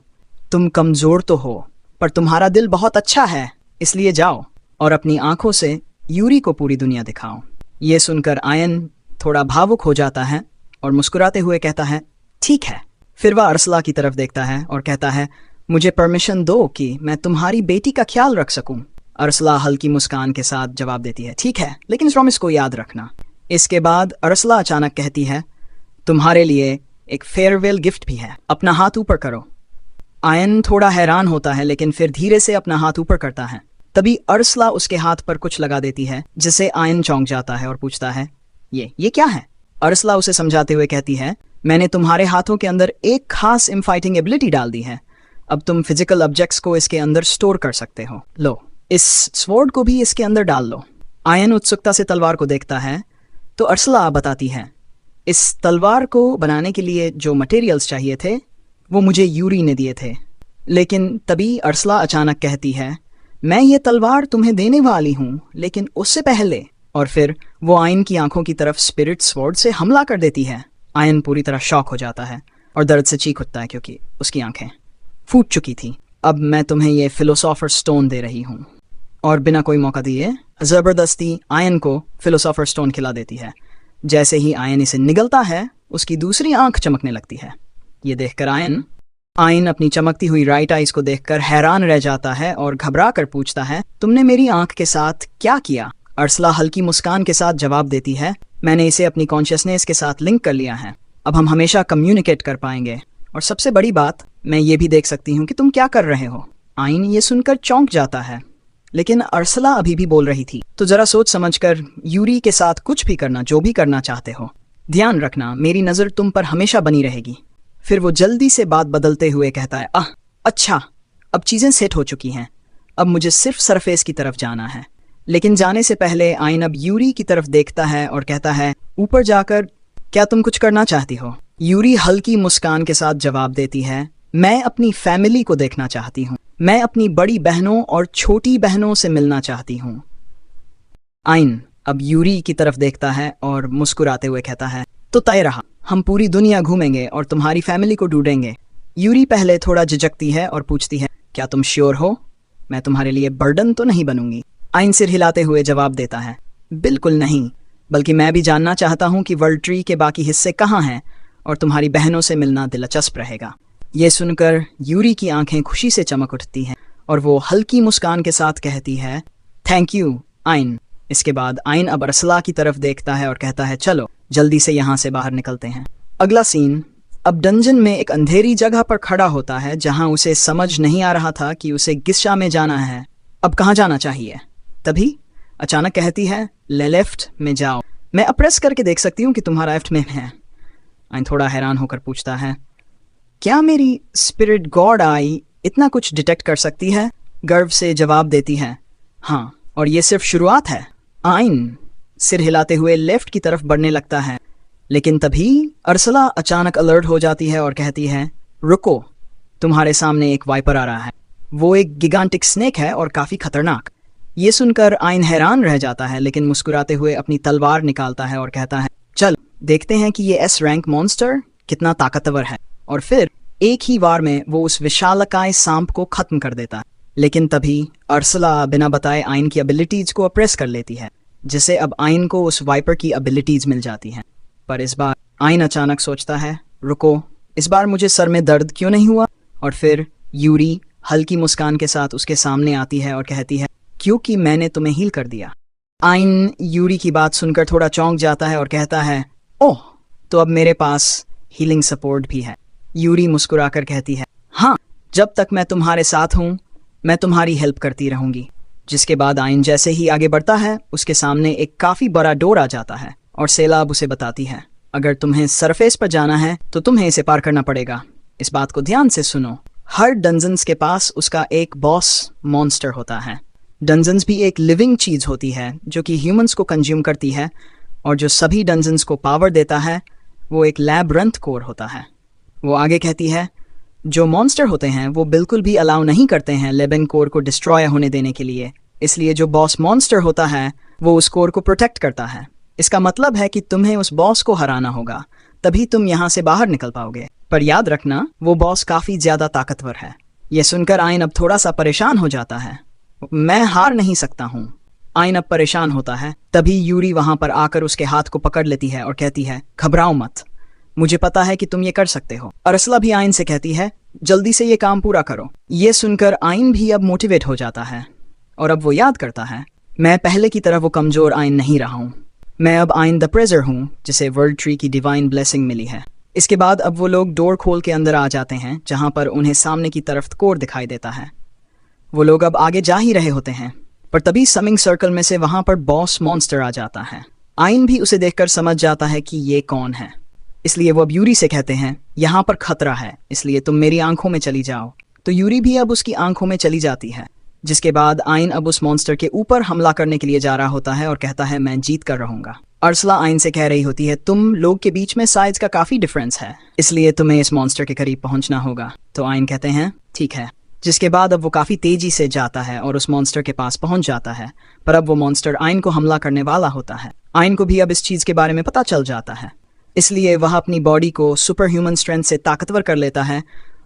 तुम कमजोर तो हो पर तुम्हारा दिल बहुत अच्छा है, इसलिए जाओ और अपनी आंखों से यूरी को पूरी दुनिया दिखाओ। ये सुनकर आयन थोड़ा भावुक हो जाता है और मुस्कुराते हुए कहता है, ठीक है। फिर वह अरसला की तरफ देखता है और कहता है, मुझे परमिशन दो कि मैं तुम्हारी बेटी का ख्याल रख सकूं। अरसला हल्की मुस्कान के साथ जवाब देती है, ठीक है, लेकिन इस प्रॉमिस को याद रखना। इसके बाद अरसला अचानक कहती है, तुम्हारे लिए एक फेयरवेल गिफ्ट भी है, अपना हाथ ऊपर करो। आयन थोड़ा हैरान होता है लेकिन फिर धीरे से अपना हाथ ऊपर करता है। तभी अरसला उसके हाथ पर कुछ लगा देती है, जिससे आयन चौंक जाता है और पूछता है, ये क्या है। अरसला उसे समझाते हुए कहती है, मैंने तुम्हारे हाथों के अंदर एक खास इनफाइटिंग एबिलिटी डाल दी है, अब तुम फिजिकल ऑब्जेक्ट्स को इसके अंदर स्टोर कर सकते हो। लो, इस स्वॉर्ड को भी इसके अंदर डाल लो। आयन उत्सुकता से तलवार को देखता है तो अरसला बताती है, इस तलवार को बनाने के लिए जो मटेरियल्स चाहिए थे वो मुझे यूरी ने दिए थे। लेकिन तभी अरसला अचानक कहती है, मैं ये तलवार तुम्हें देने वाली हूँ, लेकिन उससे पहले। और फिर वो आयन की आंखों की तरफ स्पिरिट स्वॉर्ड से हमला कर देती है। आयन पूरी तरह शॉक हो जाता है और दर्द से चीख उठता है क्योंकि उसकी आंखें फूट चुकी थी। अब मैं तुम्हें ये फिलोसोफर स्टोन दे रही हूँ। और बिना कोई मौका दिए जबरदस्ती आयन को फिलोसोफर स्टोन खिला देती है। जैसे ही आयन इसे निगलता है, उसकी दूसरी आंख चमकने लगती है। ये देखकर आयन अपनी चमकती हुई राइट आइज को देखकर हैरान रह जाता है और घबरा कर पूछता है, तुमने मेरी आंख के साथ क्या किया? अरसला हल्की मुस्कान के साथ जवाब देती है, मैंने इसे अपनी कॉन्शियसनेस के साथ लिंक कर लिया है। अब हम हमेशा कम्युनिकेट कर पाएंगे, और सबसे बड़ी बात, मैं ये भी देख सकती हूँ कि तुम क्या कर रहे हो। आयन ये सुनकर चौंक जाता है, लेकिन अरसला अभी भी बोल रही थी। तो जरा सोच समझकर यूरी के साथ कुछ भी करना, जो भी करना चाहते हो। ध्यान रखना, मेरी नज़र तुम पर हमेशा बनी रहेगी। फिर वो जल्दी से बात बदलते हुए कहता है, अच्छा, अब चीज़ें सेट हो चुकी हैं, अब मुझे सिर्फ सरफेस की तरफ जाना है। लेकिन जाने से पहले आयन अब यूरी की तरफ देखता है और कहता है, ऊपर जाकर क्या तुम कुछ करना चाहती हो? यूरी हल्की मुस्कान के साथ जवाब देती है, मैं अपनी फैमिली को देखना चाहती हूँ, मैं अपनी बड़ी बहनों और छोटी बहनों से मिलना चाहती हूँ। आयन अब यूरी की तरफ देखता है और मुस्कुराते हुए कहता है, तो तय रहा, हम पूरी दुनिया घूमेंगे और तुम्हारी फैमिली को ढूंढेंगे। यूरी पहले थोड़ा झिझकती है और पूछती है, क्या तुम श्योर हो? मैं तुम्हारे लिए बर्डन तो नहीं बनूंगी? आयन सिर हिलाते हुए जवाब देता है, बिल्कुल नहीं, बल्कि मैं भी जानना चाहता हूँ कि वर्ल्ड ट्री के बाकी हिस्से कहाँ हैं, और तुम्हारी बहनों से मिलना दिलचस्प रहेगा। ये सुनकर यूरी की आंखें खुशी से चमक उठती हैं और वो हल्की मुस्कान के साथ कहती है, थैंक यू आयन। इसके बाद आयन अब अरसला की तरफ देखता है और कहता है, चलो जल्दी से यहाँ से बाहर निकलते हैं। अगला सीन अब डंजन में एक अंधेरी जगह पर खड़ा होता है, जहाँ उसे समझ नहीं आ रहा था कि उसे गिस्सा में जाना है, अब कहाँ जाना चाहिए। तभी अचानक कहती है, लेफ्ट में जाओ। मैं प्रेस करके देख सकती हूँ कि तुम्हारा लेफ्ट में है। आयन थोड़ा हैरान होकर पूछता है, क्या मेरी स्पिरिट गॉड आई इतना कुछ डिटेक्ट कर सकती है? गर्व से जवाब देती है, हाँ, और ये सिर्फ शुरुआत है। आयन सिर हिलाते हुए लेफ्ट की तरफ बढ़ने लगता है, लेकिन तभी अरसला अचानक अलर्ट हो जाती है और कहती है, रुको, तुम्हारे सामने एक वाइपर आ रहा है। वो एक गिगांटिक स्नेक है और काफ़ी खतरनाक। ये सुनकर आयन हैरान रह जाता है, लेकिन मुस्कुराते हुए अपनी तलवार निकालता है और कहता है, चल देखते हैं कि ये एस रैंक मॉन्स्टर कितना ताकतवर है। और फिर एक ही वार में वो उस विशालकाय सांप को खत्म कर देता है। लेकिन तभी अरसला बिना बताए आयन की एबिलिटीज को अप्रेस कर लेती है, जिससे अब आयन को उस वाइपर की एबिलिटीज मिल जाती हैं। पर इस बार आयन अचानक सोचता है, रुको, इस बार मुझे सर में दर्द क्यों नहीं हुआ? और फिर यूरी हल्की मुस्कान के साथ उसके सामने आती है और कहती है, क्योंकि मैंने तुम्हें हील कर दिया। आयन यूरी की बात सुनकर थोड़ा चौंक जाता है और कहता है, ओह, तो अब मेरे पास हीलिंग सपोर्ट भी है। यूरी मुस्कुराकर कहती है, हाँ, जब तक मैं तुम्हारे साथ हूँ मैं तुम्हारी हेल्प करती रहूंगी। जिसके बाद आयन जैसे ही आगे बढ़ता है, उसके सामने एक काफ़ी बड़ा डोर आ जाता है और सेलाब उसे बताती है, अगर तुम्हें सरफेस पर जाना है तो तुम्हें इसे पार करना पड़ेगा। इस बात को ध्यान से सुनो, हर डंजन्स के पास उसका एक बॉस मॉन्स्टर होता है। डंजन्स भी एक लिविंग चीज़ होती है जो कि ह्यूमंस को कंज्यूम करती है, और जो सभी डंजन्स को पावर देता है वो एक लैबरंथ कोर होता है। वो आगे कहती है, जो मॉन्स्टर होते हैं वो बिल्कुल भी अलाउ नहीं करते हैं लेबन कोर को डिस्ट्रॉय होने देने के लिए, इसलिए जो बॉस मॉन्स्टर होता है वो उस कोर को प्रोटेक्ट करता है। इसका मतलब है कि तुम्हें उस बॉस को हराना होगा, तभी तुम यहाँ से बाहर निकल पाओगे। पर याद रखना, वो बॉस काफ़ी ज़्यादा ताकतवर है। यह सुनकर आयन अब थोड़ा सा परेशान हो जाता है, मैं हार नहीं सकता हूँ। आयन अब परेशान होता है, तभी यूरी वहाँ पर आकर उसके हाथ को पकड़ लेती है और कहती है, घबराओ मत, मुझे पता है कि तुम ये कर सकते हो। अरसला भी आयन से कहती है, जल्दी से ये काम पूरा करो। ये सुनकर आयन भी अब मोटिवेट हो जाता है और अब वो याद करता है, मैं पहले की तरह वो कमज़ोर आयन नहीं रहा हूँ। मैं अब आयन द प्रेजर हूँ, जिसे वर्ल्ड ट्री की डिवाइन ब्लेसिंग मिली है। इसके बाद अब वो लोग डोर खोल के अंदर आ जाते हैं, जहाँ पर उन्हें सामने की तरफ कोर दिखाई देता है। वो लोग अब आगे जा ही रहे होते हैं, पर तभी समिंग सर्कल में से वहाँ पर बॉस मॉन्स्टर आ जाता है। आयन भी उसे देखकर समझ जाता है कि ये कौन है, इसलिए वो अब यूरी से कहते हैं, यहाँ पर खतरा है, इसलिए तुम मेरी आंखों में चली जाओ। तो यूरी भी अब उसकी आंखों में चली जाती है। जिसके बाद आयन अब उस मॉन्स्टर के ऊपर हमला करने के लिए जा रहा होता है और कहता है, मैं जीत कर रहूंगा। अरसला आयन से कह रही होती है, तुम लोग के बीच में साइज का काफी डिफरेंस है, इसलिए तुम्हें इस मॉन्स्टर के करीब पहुंचना होगा। तो आयन कहते हैं, ठीक है। जिसके बाद अब वो काफी तेजी से जाता है और उस मॉन्स्टर के पास पहुंच जाता है, पर अब वो मॉन्स्टर आयन को हमला करने वाला होता है। आयन को भी अब इस चीज के बारे में पता चल जाता है, इसलिए वह अपनी बॉडी को सुपर ह्यूमन स्ट्रेंथ से ताकतवर कर लेता है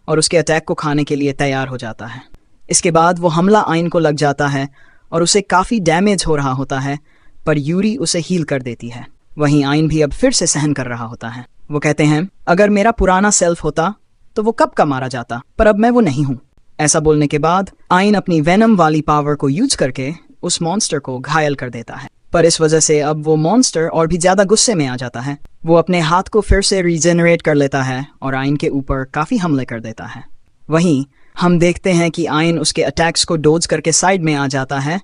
और उसके अटैक को खाने के लिए तैयार हो जाता है। इसके बाद वो हमला आयन को लग जाता है और उसे काफ़ी डैमेज हो रहा होता है, पर यूरी उसे हील कर देती है। वहीं आइन भी अब फिर से सहन कर रहा होता है। वो कहते हैं, अगर मेरा पुराना सेल्फ होता तो वो कब का मारा जाता, पर अब मैं वो नहीं हूँ। ऐसा बोलने के बाद आइन अपनी वेनम वाली पावर को यूज करके उस मॉन्स्टर को घायल कर देता है, पर इस वजह से अब वो मॉन्स्टर और भी ज्यादा गुस्से में आ जाता है। वो अपने हाथ को फिर से रीजेनरेट कर लेता है और आइन के ऊपर काफी हमले कर देता है। वहीं हम देखते हैं कि आइन उसके अटैक्स को डोज करके साइड में आ जाता है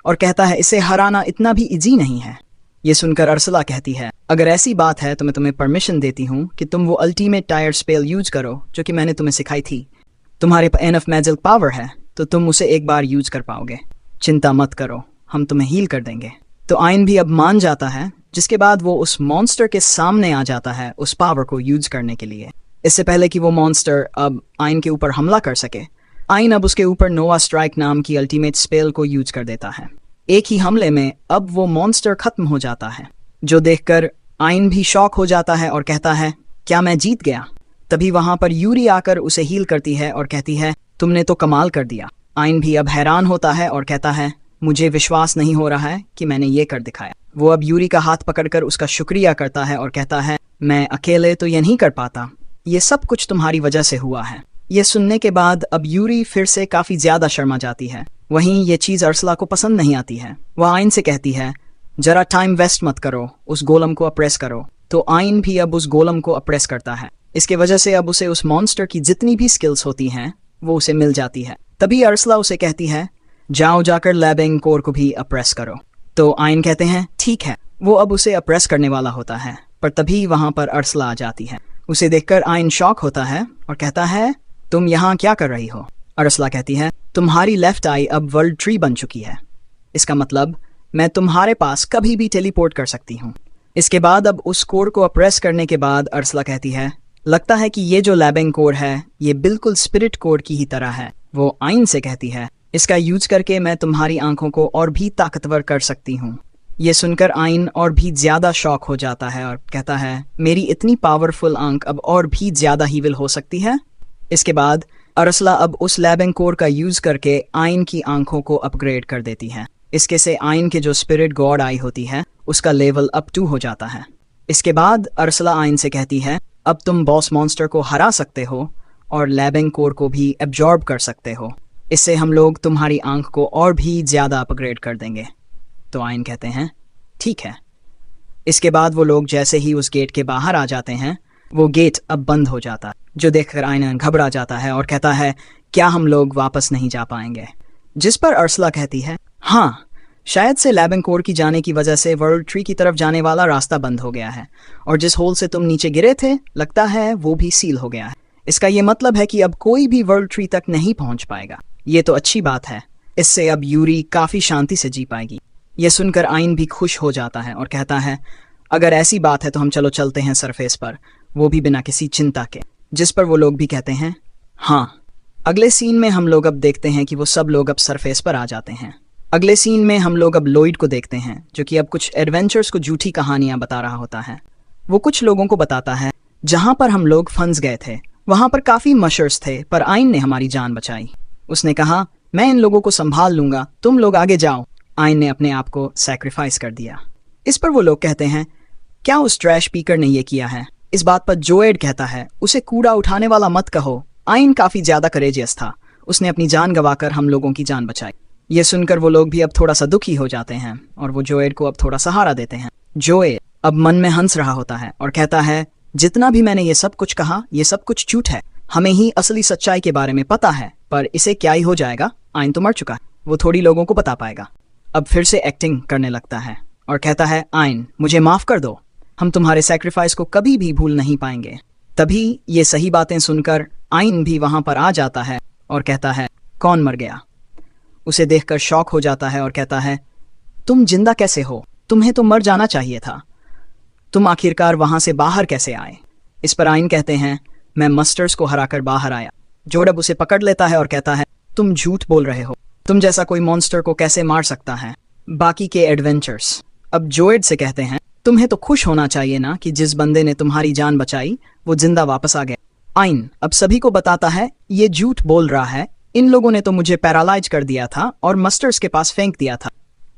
और कहता है, इसे हराना इतना भी इजी नहीं है। ये सुनकर अर्सला कहती है, अगर ऐसी बात है तो मैं तुम्हें परमिशन देती हूँ कि तुम वो अल्टीमेट टायर स्पेल यूज करो जो कि मैंने तुम्हें सिखाई थी। तुम्हारे पास एनफ मैजिक पावर है तो तुम उसे एक बार यूज कर पाओगे। चिंता मत करो, हम तुम्हें हील कर देंगे। तो आइन भी अब मान जाता है, जिसके बाद वो उस मॉन्स्टर के सामने आ जाता है उस पावर को यूज करने के लिए। इससे पहले कि वो मॉन्स्टर अब आइन के ऊपर हमला कर सके, आइन अब उसके ऊपर नोवा स्ट्राइक नाम की अल्टीमेट स्पेल को यूज कर देता है। एक ही हमले में अब वो मॉन्स्टर खत्म हो जाता है, जो देखकर आइन भी शॉक हो जाता है और कहता है, क्या मैं जीत गया? तभी वहां पर यूरी आकर उसे हील करती है और कहती है, तुमने तो कमाल कर दिया। आइन भी अब हैरान होता है और कहता है, मुझे विश्वास नहीं हो रहा है कि मैंने ये कर दिखाया। वो अब यूरी का हाथ पकड़कर उसका शुक्रिया करता है और कहता है, मैं अकेले तो ये नहीं कर पाता, ये सब कुछ तुम्हारी वजह से हुआ है। ये सुनने के बाद अब यूरी फिर से काफी ज्यादा शर्मा जाती है। वहीं ये चीज अर्सला को पसंद नहीं आती है। वह आइन से कहती है, जरा टाइम वेस्ट मत करो, उस गोलम को अप्रेस करो। तो आइन भी अब उस गोलम को अप्रेस करता है। इसके वजह से अब उसे उस मॉन्स्टर की जितनी भी स्किल्स होती हैं वो उसे मिल जाती है। तभी अर्सला उसे कहती है, जाओ जाकर लैबिंग कोर को भी अप्रेस करो। तो आइन कहते हैं, ठीक है। वो अब उसे अप्रेस करने वाला होता है, पर तभी वहां पर अर्सला आ जाती है। उसे देखकर आइन शॉक होता है और कहता है, तुम यहाँ क्या कर रही हो? अर्सला कहती है, तुम्हारी लेफ्ट आई अब वर्ल्ड ट्री बन चुकी है। इसका मतलब मैं तुम्हारे पास कभी भी टेलीपोर्ट कर सकती हूँ। इसके बाद अब उस कोर को अप्रेस करने के बाद अर्सला कहती है, लगता है कि ये जो लैबिंग कोर है ये बिल्कुल स्पिरिट कोर की ही तरह है। वो आइन से कहती है, इसका यूज करके मैं तुम्हारी आंखों को और भी ताकतवर कर सकती हूँ। ये सुनकर आइन और भी ज्यादा शॉक हो जाता है और कहता है, मेरी इतनी पावरफुल आंख अब और भी ज्यादा हीविल हो सकती है। इसके बाद अर्सला अब उस लैबिंग कोर का यूज करके आइन की आंखों को अपग्रेड कर देती है। इसके से आइन के जो स्पिरिट गॉड आई होती है उसका लेवल अप 2 हो जाता है। इसके बाद अर्सला आइन से कहती है, अब तुम बॉस मॉन्स्टर को हरा सकते हो और लैबिंग कोर को भी एब्जॉर्ब कर सकते हो। इससे हम लोग तुम्हारी आंख को और भी ज्यादा अपग्रेड कर देंगे। तो आइन कहते हैं, ठीक है। इसके बाद वो लोग जैसे ही उस गेट के बाहर आ जाते हैं, वो गेट अब बंद हो जाता है, जो देखकर आइन घबरा जाता है और कहता है, क्या हम लोग वापस नहीं जा पाएंगे? जिस पर अर्सला कहती है, हाँ, शायद से लैबिंग कोर की जाने की वजह से वर्ल्ड ट्री की तरफ जाने वाला रास्ता बंद हो गया है और जिस होल से तुम नीचे गिरे थे लगता है वो भी सील हो गया है। इसका ये मतलब है कि अब कोई भी वर्ल्ड ट्री तक नहीं पहुंच पाएगा। ये तो अच्छी बात है, इससे अब यूरी काफी शांति से जी पाएगी। ये सुनकर आइन भी खुश हो जाता है और कहता है, अगर ऐसी बात है तो हम चलो चलते हैं सरफेस पर, वो भी बिना किसी चिंता के। जिस पर वो लोग भी कहते हैं, हाँ। अगले सीन में हम लोग अब देखते हैं कि वो सब लोग अब सरफेस पर आ जाते हैं। अगले सीन में हम लोग अब लॉयड को देखते हैं, जो कि अब कुछ एडवेंचर्स को झूठी कहानियां बता रहा होता है। वो कुछ लोगों को बताता है, जहां पर हम लोग फंस गए थे वहां पर काफी मशर्स थे, पर आइन ने हमारी जान बचाई। उसने कहा, मैं इन लोगों को संभाल लूंगा, तुम लोग आगे जाओ। आइन ने अपने आप को सैक्रिफाइस कर दिया। इस पर वो लोग कहते हैं, क्या उस ट्रैश स्पीकर ने ये किया है? इस बात पर जोएड कहता है, उसे कूड़ा उठाने वाला मत कहो। आइन काफी ज्यादा करेजियस था, उसने अपनी जान गंवाकर हम लोगों की जान बचाई। ये सुनकर वो लोग भी अब थोड़ा सा दुखी हो जाते हैं और वो जोएड को अब थोड़ा सहारा देते हैं। जोएड अब मन में हंस रहा होता है और कहता है, जितना भी मैंने ये सब कुछ कहा ये सब कुछ झूठ है, हमें ही असली सच्चाई के बारे में पता है, पर इसे क्या ही हो जाएगा, आइन तो मर चुका है, वो थोड़ी लोगों को बता पाएगा। अब फिर से एक्टिंग करने लगता है और कहता है, आइन मुझे माफ कर दो, हम तुम्हारे सैक्रिफाइस को कभी भी भूल नहीं पाएंगे। तभी ये सही बातें सुनकर आइन भी वहां पर आ जाता है और कहता है, कौन मर गया? उसे देखकर शॉक हो जाता है और कहता है, तुम जिंदा कैसे हो? तुम्हें तो मर जाना चाहिए था, तुम आखिरकार वहां से बाहर कैसे आए? इस पर आइन कहते हैं, मैं मस्टर्स को हराकर बाहर आया। जोड़ब उसे पकड़ लेता है और कहता है, तुम झूठ बोल रहे हो, तुम जैसा कोई मॉन्स्टर को कैसे मार सकता है? बाकी के एडवेंचर्स अब जोएड से कहते हैं, तुम्हें तो खुश होना चाहिए ना कि जिस बंदे ने तुम्हारी जान बचाई वो जिंदा वापस आ गया। आइन अब सभी को बताता है, ये झूठ बोल रहा है, इन लोगों ने तो मुझे पैरालाइज कर दिया था और मस्टर्स के पास फेंक दिया था।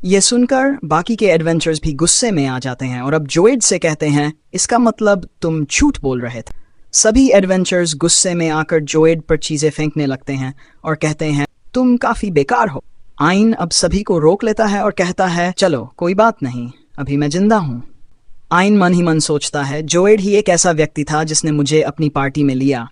ये सुनकर बाकी के एडवेंचर्स भी गुस्से में आ जाते हैं और अब जोएड से कहते हैं, इसका मतलब तुम झूठ बोल रहे थे। सभी एडवेंचर्स गुस्से में आकर जोएड पर चीजें फेंकने लगते हैं और कहते हैं, तुम काफी बेकार हो। आइन अब सभी को रोक लेता है और कहता है, चलो कोई बात नहीं, अभी मैं जिंदा हूँ। आइन मन ही मन सोचता है, जोएड ही एक ऐसा व्यक्ति था जिसने मुझे अपनी पार्टी में लिया,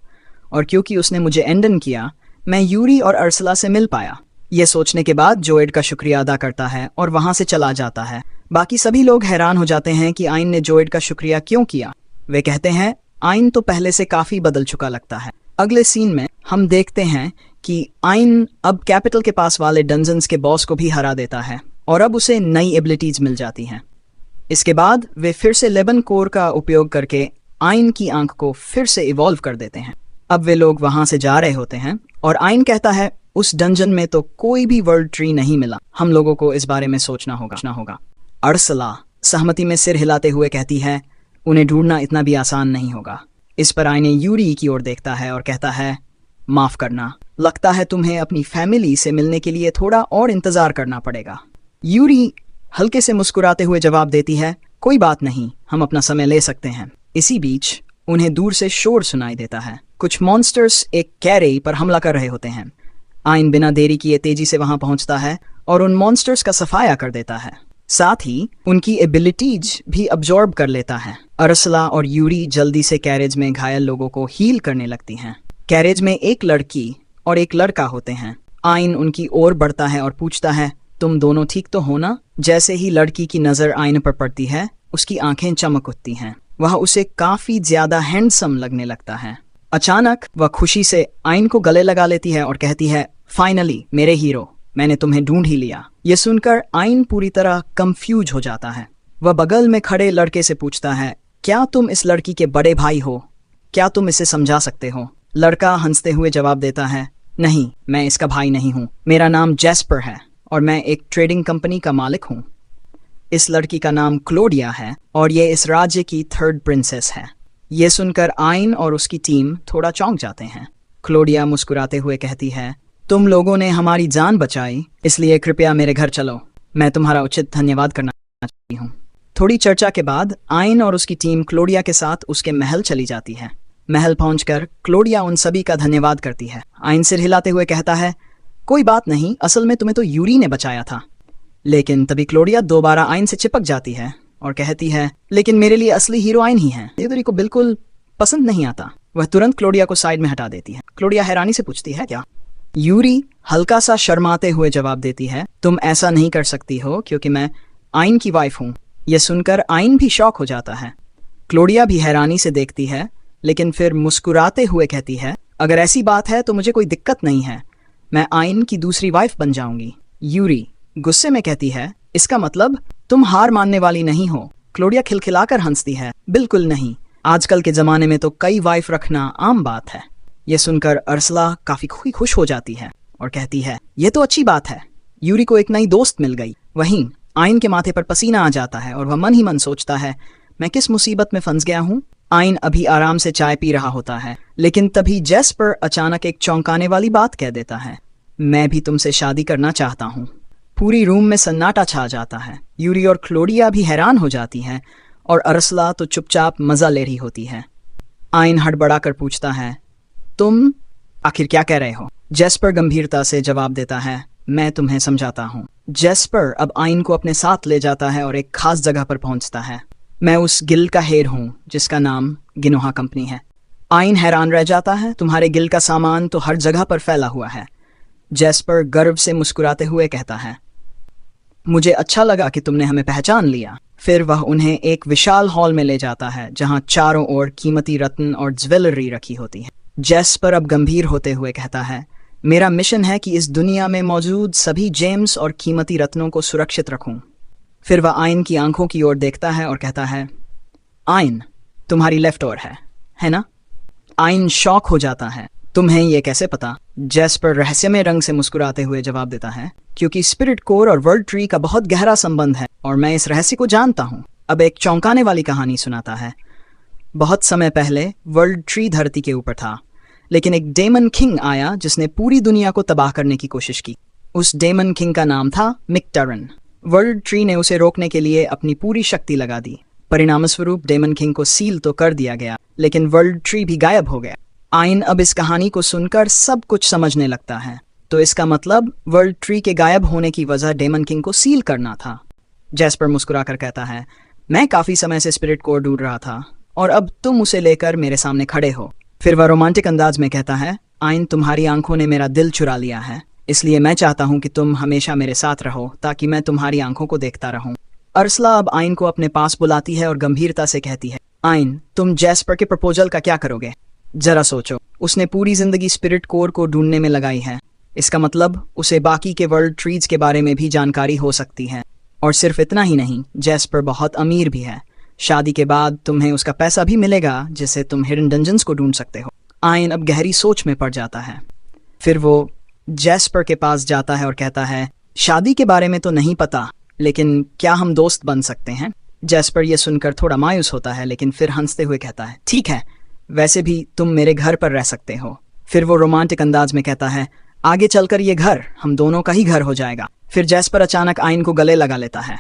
और क्योंकि उसने मुझे एंडन किया, मैं यूरी और अर्सला से मिल पाया। ये सोचने के बाद जोएड का शुक्रिया अदा करता है और वहां से चला जाता है। बाकी सभी लोग हैरान हो जाते हैं कि आइन ने जोएड का शुक्रिया क्यों किया। वे कहते हैं, आइन तो पहले से काफी बदल चुका लगता है। अगले सीन में हम देखते हैं कि आइन अब कैपिटल के पास वाले डंजन्स के बॉस को भी हरा देता है और अब उसे नई एबिलिटीज मिल जाती हैं। इसके बाद वे फिर से लेबन कोर का उपयोग करके आइन की आंख को फिर से इवॉल्व कर देते हैं। अब वे लोग वहां से जा रहे होते हैं और आइन कहता है, उस डंजन में तो कोई भी वर्ल्ड ट्री नहीं मिला, हम लोगों को इस बारे में सोचना होगा। अर्सला सहमति में सिर हिलाते हुए कहती है, उन्हें ढूंढना इतना भी आसान नहीं होगा। इस पर आइन यूरी की ओर देखता है और कहता है, माफ करना, लगता है तुम्हें अपनी फैमिली से मिलने के लिए थोड़ा और इंतजार करना पड़ेगा। यूरी हल्के से मुस्कुराते हुए जवाब देती है, कोई बात नहीं, हम अपना समय ले सकते हैं। इसी बीच उन्हें दूर से शोर सुनाई देता है। कुछ मॉन्स्टर्स एक कैरे पर हमला कर रहे होते हैं। आइन बिना देरी किए तेजी से वहां पहुंचता है और उन मॉन्स्टर्स का सफाया कर देता है। साथ ही उनकी एबिलिटीज भी अब्जॉर्ब कर लेता है। अर्सला और यूरी जल्दी से कैरेज में घायल लोगों को हील करने लगती हैं। कैरेज में एक लड़की और एक लड़का होते हैं। आइन उनकी ओर बढ़ता है और पूछता है, तुम दोनों ठीक तो हो ना? जैसे ही लड़की की नजर आइन पर पड़ती है, उसकी आंखें चमक उठती हैं। वह उसे काफी ज्यादा हैंडसम लगने लगता है। अचानक वह खुशी से आइन को गले लगा लेती है और कहती है, फाइनली मेरे हीरो, मैंने तुम्हें ढूंढ ही लिया। यह सुनकर आइन पूरी तरह कंफ्यूज हो जाता है। वह बगल में खड़े लड़के से पूछता है, क्या तुम इस लड़की के बड़े भाई हो? क्या तुम इसे समझा सकते हो? लड़का हंसते हुए जवाब देता है, नहीं, मैं इसका भाई नहीं हूँ। मेरा नाम जैस्पर है और मैं एक ट्रेडिंग कंपनी का मालिक हूँ। इस लड़की का नाम क्लोडिया है और ये इस राज्य की थर्ड प्रिंसेस है। ये सुनकर आइन और उसकी टीम थोड़ा चौंक जाते हैं। क्लोडिया मुस्कुराते हुए कहती है, तुम लोगों ने हमारी जान बचाई, इसलिए कृपया मेरे घर चलो। मैं तुम्हारा उचित धन्यवाद करना चाहती हूँ। थोड़ी चर्चा के बाद आइन और उसकी टीम क्लोडिया के साथ उसके महल चली जाती है। महल पहुंचकर क्लोडिया उन सभी का धन्यवाद करती है। आइन सिर हिलाते हुए कहता है, कोई बात नहीं, असल में तुम्हें तो यूरी ने बचाया था। लेकिन तभी क्लोडिया दोबारा आइन से चिपक जाती है और कहती है, लेकिन मेरे लिए असली हीरो आइन ही है। यूरी को बिल्कुल पसंद नहीं आता। वह तुरंत क्लोडिया को साइड में हटा देती है। क्लोडिया हैरानी से पूछती है, क्या? यूरी हल्का सा शर्माते हुए जवाब देती है, तुम ऐसा नहीं कर सकती हो क्योंकि मैं आइन की वाइफ हूँ। यह सुनकर आइन भी शॉक हो जाता है। क्लोडिया भी हैरानी से देखती है, लेकिन फिर मुस्कुराते हुए कहती है, अगर ऐसी बात है तो मुझे कोई दिक्कत नहीं है, मैं आइन की दूसरी वाइफ बन जाऊंगी। यूरी गुस्से में कहती है, इसका मतलब तुम हार मानने वाली नहीं हो। क्लोडिया खिलखिलाकर हंसती है, बिल्कुल नहीं, आजकल के जमाने में तो कई वाइफ रखना आम बात है। यह सुनकर अर्सला काफी खुश हो जाती है और कहती है, यह तो अच्छी बात है, यूरी को एक नई दोस्त मिल गई। वहीं आइन के माथे पर पसीना आ जाता है और वह मन ही मन सोचता है, मैं किस मुसीबत में फंस गया हूँ। आइन अभी आराम से चाय पी रहा होता है, लेकिन तभी जैस्पर अचानक एक चौंकाने वाली बात कह देता है, मैं भी तुमसे शादी करना चाहता हूँ। पूरी रूम में सन्नाटा छा जाता है। यूरी और क्लोडिया भी हैरान हो जाती हैं और अर्सला तो चुपचाप मजा ले रही होती है। आइन हड़बड़ाकर पूछता है, तुम आखिर क्या कह रहे हो? जैस्पर गंभीरता से जवाब देता है, मैं तुम्हें समझाता हूँ। जैस्पर अब आइन को अपने साथ ले जाता है और एक खास जगह पर पहुंचता है। मैं उस गिल्ड का हेड हूँ जिसका नाम गिनोहा कंपनी है। आइन हैरान रह जाता है, तुम्हारे गिल्ड का सामान तो हर जगह पर फैला हुआ है। जैस्पर गर्व से मुस्कुराते हुए कहता है, मुझे अच्छा लगा कि तुमने हमें पहचान लिया। फिर वह उन्हें एक विशाल हॉल में ले जाता है जहां चारों ओर कीमती रत्न और ज्वेलरी रखी होती है। जैस्पर अब गंभीर होते हुए कहता है, मेरा मिशन है कि इस दुनिया में मौजूद सभी जेम्स और कीमती रत्नों को सुरक्षित रखूं। फिर वह आइन की आंखों की ओर देखता है और कहता है, आइन तुम्हारी लेफ्ट ओर है ना? आइन शॉक हो जाता है, तुम्हें ये कैसे पता? जैस्पर रहस्यमय रंग से मुस्कुराते हुए जवाब देता है, क्योंकि स्पिरिट कोर और वर्ल्ड ट्री का बहुत गहरा संबंध है और मैं इस रहस्य को जानता हूँ। अब एक चौंकाने वाली कहानी सुनाता है। बहुत समय पहले वर्ल्ड ट्री धरती के ऊपर था, लेकिन एक डेमन किंग आया जिसने पूरी दुनिया को तबाह करने की कोशिश की। उस डेमन किंग का नाम था मिक्टरन। वर्ल्ड ट्री ने उसे रोकने के लिए अपनी पूरी शक्ति लगा दी। परिणामस्वरूप डेमन किंग को सील तो कर दिया गया, लेकिन वर्ल्ड ट्री भी गायब हो गया। आइन अब इस कहानी को सुनकर सब कुछ समझने लगता है। तो इसका मतलब वर्ल्ड ट्री के गायब होने की वजह डेमन किंग को सील करना था। जैस्पर मुस्कुराकर कहता है, मैं काफी समय से स्पिरिट कोर ढूंढ रहा था और अब तुम उसे लेकर मेरे सामने खड़े हो। फिर वह रोमांटिक अंदाज में कहता है, आइन, तुम्हारी आंखों ने मेरा दिल चुरा लिया है, इसलिए मैं चाहता हूं कि तुम हमेशा मेरे साथ रहो ताकि मैं तुम्हारी आंखों को देखता रहूं। अर्सला अब आइन को अपने पास बुलाती है और गंभीरता से कहती है, आइन, तुम जैस्पर के प्रपोजल का क्या करोगे? जरा सोचो, उसने पूरी जिंदगी स्पिरिट कोर को ढूंढने में लगाई है। इसका मतलब उसे बाकी के वर्ल्ड ट्रीज के बारे में भी जानकारी हो सकती है। और सिर्फ इतना ही नहीं, जैस्पर बहुत अमीर भी है। शादी के बाद तुम्हें उसका पैसा भी मिलेगा जिससे तुम हिडन डंजन्स को ढूंढ सकते हो। आइन अब गहरी सोच में पड़ जाता है। फिर वो जैस्पर के पास जाता है और कहता है, शादी के बारे में तो नहीं पता, लेकिन क्या हम दोस्त बन सकते हैं? जैस्पर ये सुनकर थोड़ा मायूस होता है, लेकिन फिर हंसते हुए कहता है, ठीक है, वैसे भी तुम मेरे घर पर रह सकते हो। फिर वो रोमांटिक अंदाज में कहता है, आगे चलकर ये घर हम दोनों का ही घर हो जाएगा। फिर जैस्पर अचानक आइन को गले लगा लेता है।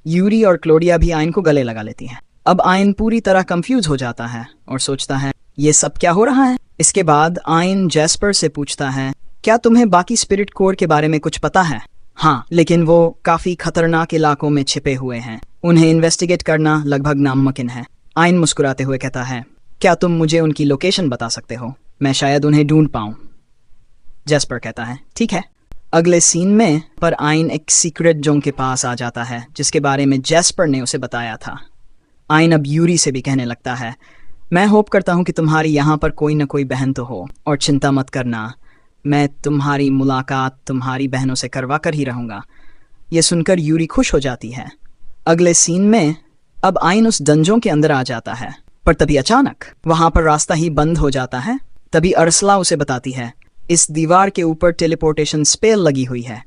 यूरी और क्लोडिया भी आइन को गले लगा लेती हैं। अब आइन पूरी तरह कंफ्यूज हो जाता है और सोचता है, ये सब क्या हो रहा है? इसके बाद आइन जैस्पर से पूछता है, क्या तुम्हें बाकी स्पिरिट कोर के बारे में कुछ पता है? हाँ, लेकिन वो काफी खतरनाक इलाकों में छिपे हुए हैं, उन्हें इन्वेस्टिगेट करना लगभग नामुमकिन है। आइन मुस्कुराते हुए कहता है, क्या तुम मुझे उनकी लोकेशन बता सकते हो? मैं शायद उन्हें ढूंढ पाऊं। जैस्पर कहता है, ठीक है। अगले सीन में पर आइन एक सीक्रेट जोन के पास आ जाता है जिसके बारे में जैस्पर ने उसे बताया था। आइन अब यूरी से भी कहने लगता है, मैं होप करता हूं कि तुम्हारी यहाँ पर कोई न कोई बहन तो हो, और चिंता मत करना, मैं तुम्हारी मुलाकात तुम्हारी बहनों से करवा कर ही रहूंगा। ये सुनकर यूरी खुश हो जाती है। अगले सीन में अब आइन उस डंजों के अंदर आ जाता है, पर तभी अचानक वहां पर रास्ता ही बंद हो जाता है। तभी अर्सला उसे बताती है, इस दीवार के ऊपर टेलीपोर्टेशन स्पेल लगी हुई है,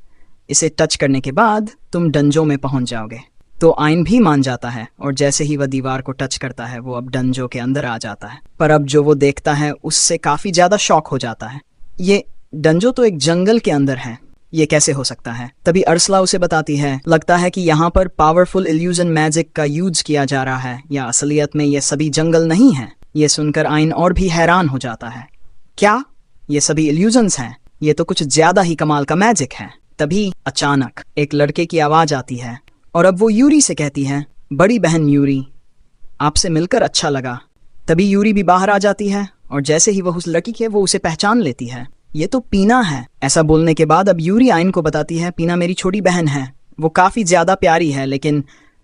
इसे टच करने के बाद तुम डंजों में पहुंच जाओगे। तो आइन भी मान जाता है और जैसे ही वह दीवार को टच करता है वो अब डंजों के अंदर आ जाता है। पर अब जो वो देखता है उससे काफी ज्यादा शॉक हो जाता है। ये डंजो तो एक जंगल के अंदर है, ये कैसे हो सकता है? तभी अर्सला उसे बताती है, लगता है कि यहाँ पर पावरफुल इल्यूजन मैजिक का यूज किया जा रहा है, या असलियत में ये सभी जंगल नहीं है। ये सुनकर आइन और भी हैरान हो जाता है, क्या ये सभी इल्यूजन्स हैं? ये तो कुछ ज्यादा ही कमाल का मैजिक है। तभी अचानक एक लड़के की आवाज आती है और अब वो यूरी से कहती है, बड़ी बहन यूरी, आपसे मिलकर अच्छा लगा। तभी यूरी भी बाहर आ जाती है और जैसे ही वह उस लड़की के वो उसे पहचान लेती है, ये तो पीना है। ऐसा बोलने के बाद अब यूरी आइन को बताती है, पीना मेरी छोटी बहन है, वो काफी ज्यादा प्यारी है लेकिन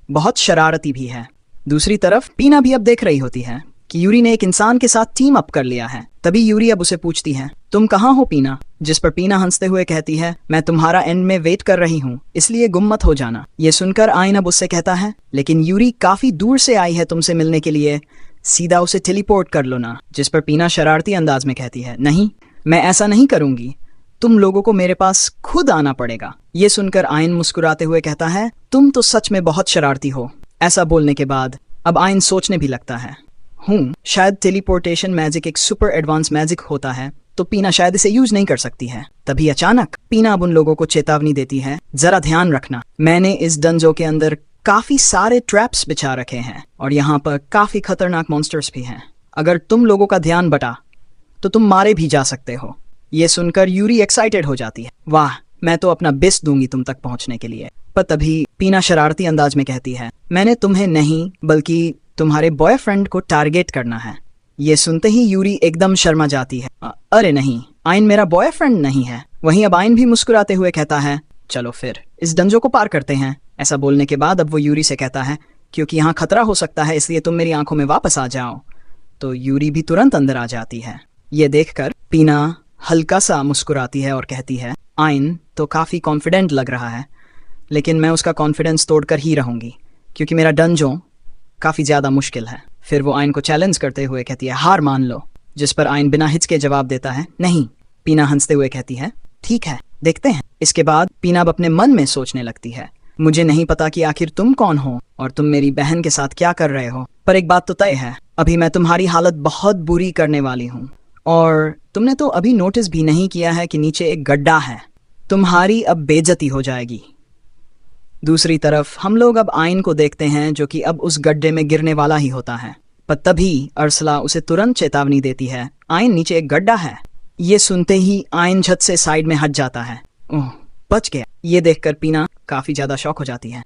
बहुत शरारती भी है। दूसरी तरफ पीना भी अब देख रही होती है कि यूरी ने एक इंसान के साथ टीम अप कर लिया है। तभी यूरी अब उसे पूछती है, तुम कहाँ हो पीना? जिस पर पीना हंसते हुए कहती है, मैं तुम्हारा एंड में वेट कर रही हूँ, इसलिए गुम मत हो जाना। ये सुनकर आइन अब उससे कहता है, लेकिन यूरी काफी दूर से आई है तुमसे मिलने के लिए, सीधा उसे टेलीपोर्ट कर लो ना। जिस पर पीना शरारती अंदाज में कहती है, नहीं, मैं ऐसा नहीं करूंगी, तुम लोगों को मेरे पास खुद आना पड़ेगा। ये सुनकर आइन मुस्कुराते हुए कहता है, तुम तो सच में बहुत शरारती हो। ऐसा बोलने के बाद अब आइन सोचने भी लगता है, शायद टेलीपोर्टेशन मैजिक एक सुपर एडवांस मैजिक होता है, तो पीना शायद इसे यूज नहीं कर सकती है। तभी अचानक पीना अब उन लोगों को चेतावनी देती है, जरा ध्यान रखना, मैंने इस डंजो के अंदर काफी सारे ट्रैप्स बिछा रखे हैं और यहाँ पर काफी खतरनाक मॉन्स्टर्स भी हैं। अगर तुम लोगों का ध्यान बटा तो तुम मारे भी जा सकते हो। ये सुनकर यूरी एक्साइटेड हो जाती है, वाह, मैं तो अपना बेस्ट दूंगी तुम तक पहुंचने के लिए। पर तभी पीना शरारती अंदाज में कहती है, मैंने तुम्हें नहीं बल्कि तुम्हारे बॉयफ्रेंड को टारगेट करना है। ये सुनते ही यूरी एकदम शर्मा जाती है, अरे नहीं, आइन मेरा बॉयफ्रेंड नहीं है। वहीं अब आइन भी मुस्कुराते हुए कहता है, चलो फिर इस डंजो को पार करते हैं। ऐसा बोलने के बाद अब वो यूरी से कहता है, क्योंकि यहाँ खतरा हो सकता है इसलिए तुम मेरी आंखों में वापस आ जाओ। तो यूरी भी तुरंत अंदर आ जाती है। ये देखकर पीना हल्का सा मुस्कुराती है और कहती है, आइन तो काफी कॉन्फिडेंट लग रहा है, लेकिन मैं उसका कॉन्फिडेंस तोड़कर ही रहूंगी क्योंकि मेरा डंजो काफी ज्यादा मुश्किल है। फिर वो आइन को चैलेंज करते हुए कहती है, हार मान लो। जिस पर आइन बिना हिचके जवाब देता है, नहीं। पीना हंसते हुए कहती है, ठीक है, देखते हैं। इसके बाद पीना अब अपने मन में सोचने लगती है, मुझे नहीं पता कि आखिर तुम कौन हो और तुम मेरी बहन के साथ क्या कर रहे हो, पर एक बात तो तय है, अभी मैं तुम्हारी हालत बहुत बुरी करने वाली हूँ और तुमने तो अभी नोटिस भी नहीं किया है कि नीचे एक गड्ढा है। तुम्हारी अब बेइज्जती हो जाएगी। दूसरी तरफ हम लोग अब आयन को देखते हैं जो कि अब उस गड्ढे में गिरने वाला ही होता है, पर तभी अरसला उसे तुरंत चेतावनी देती है, आयन नीचे एक गड्ढा है। ये सुनते ही आयन झट से साइड में हट जाता है। ओह, बच गया। ये देखकर पीना काफी ज्यादा शॉक हो जाती है।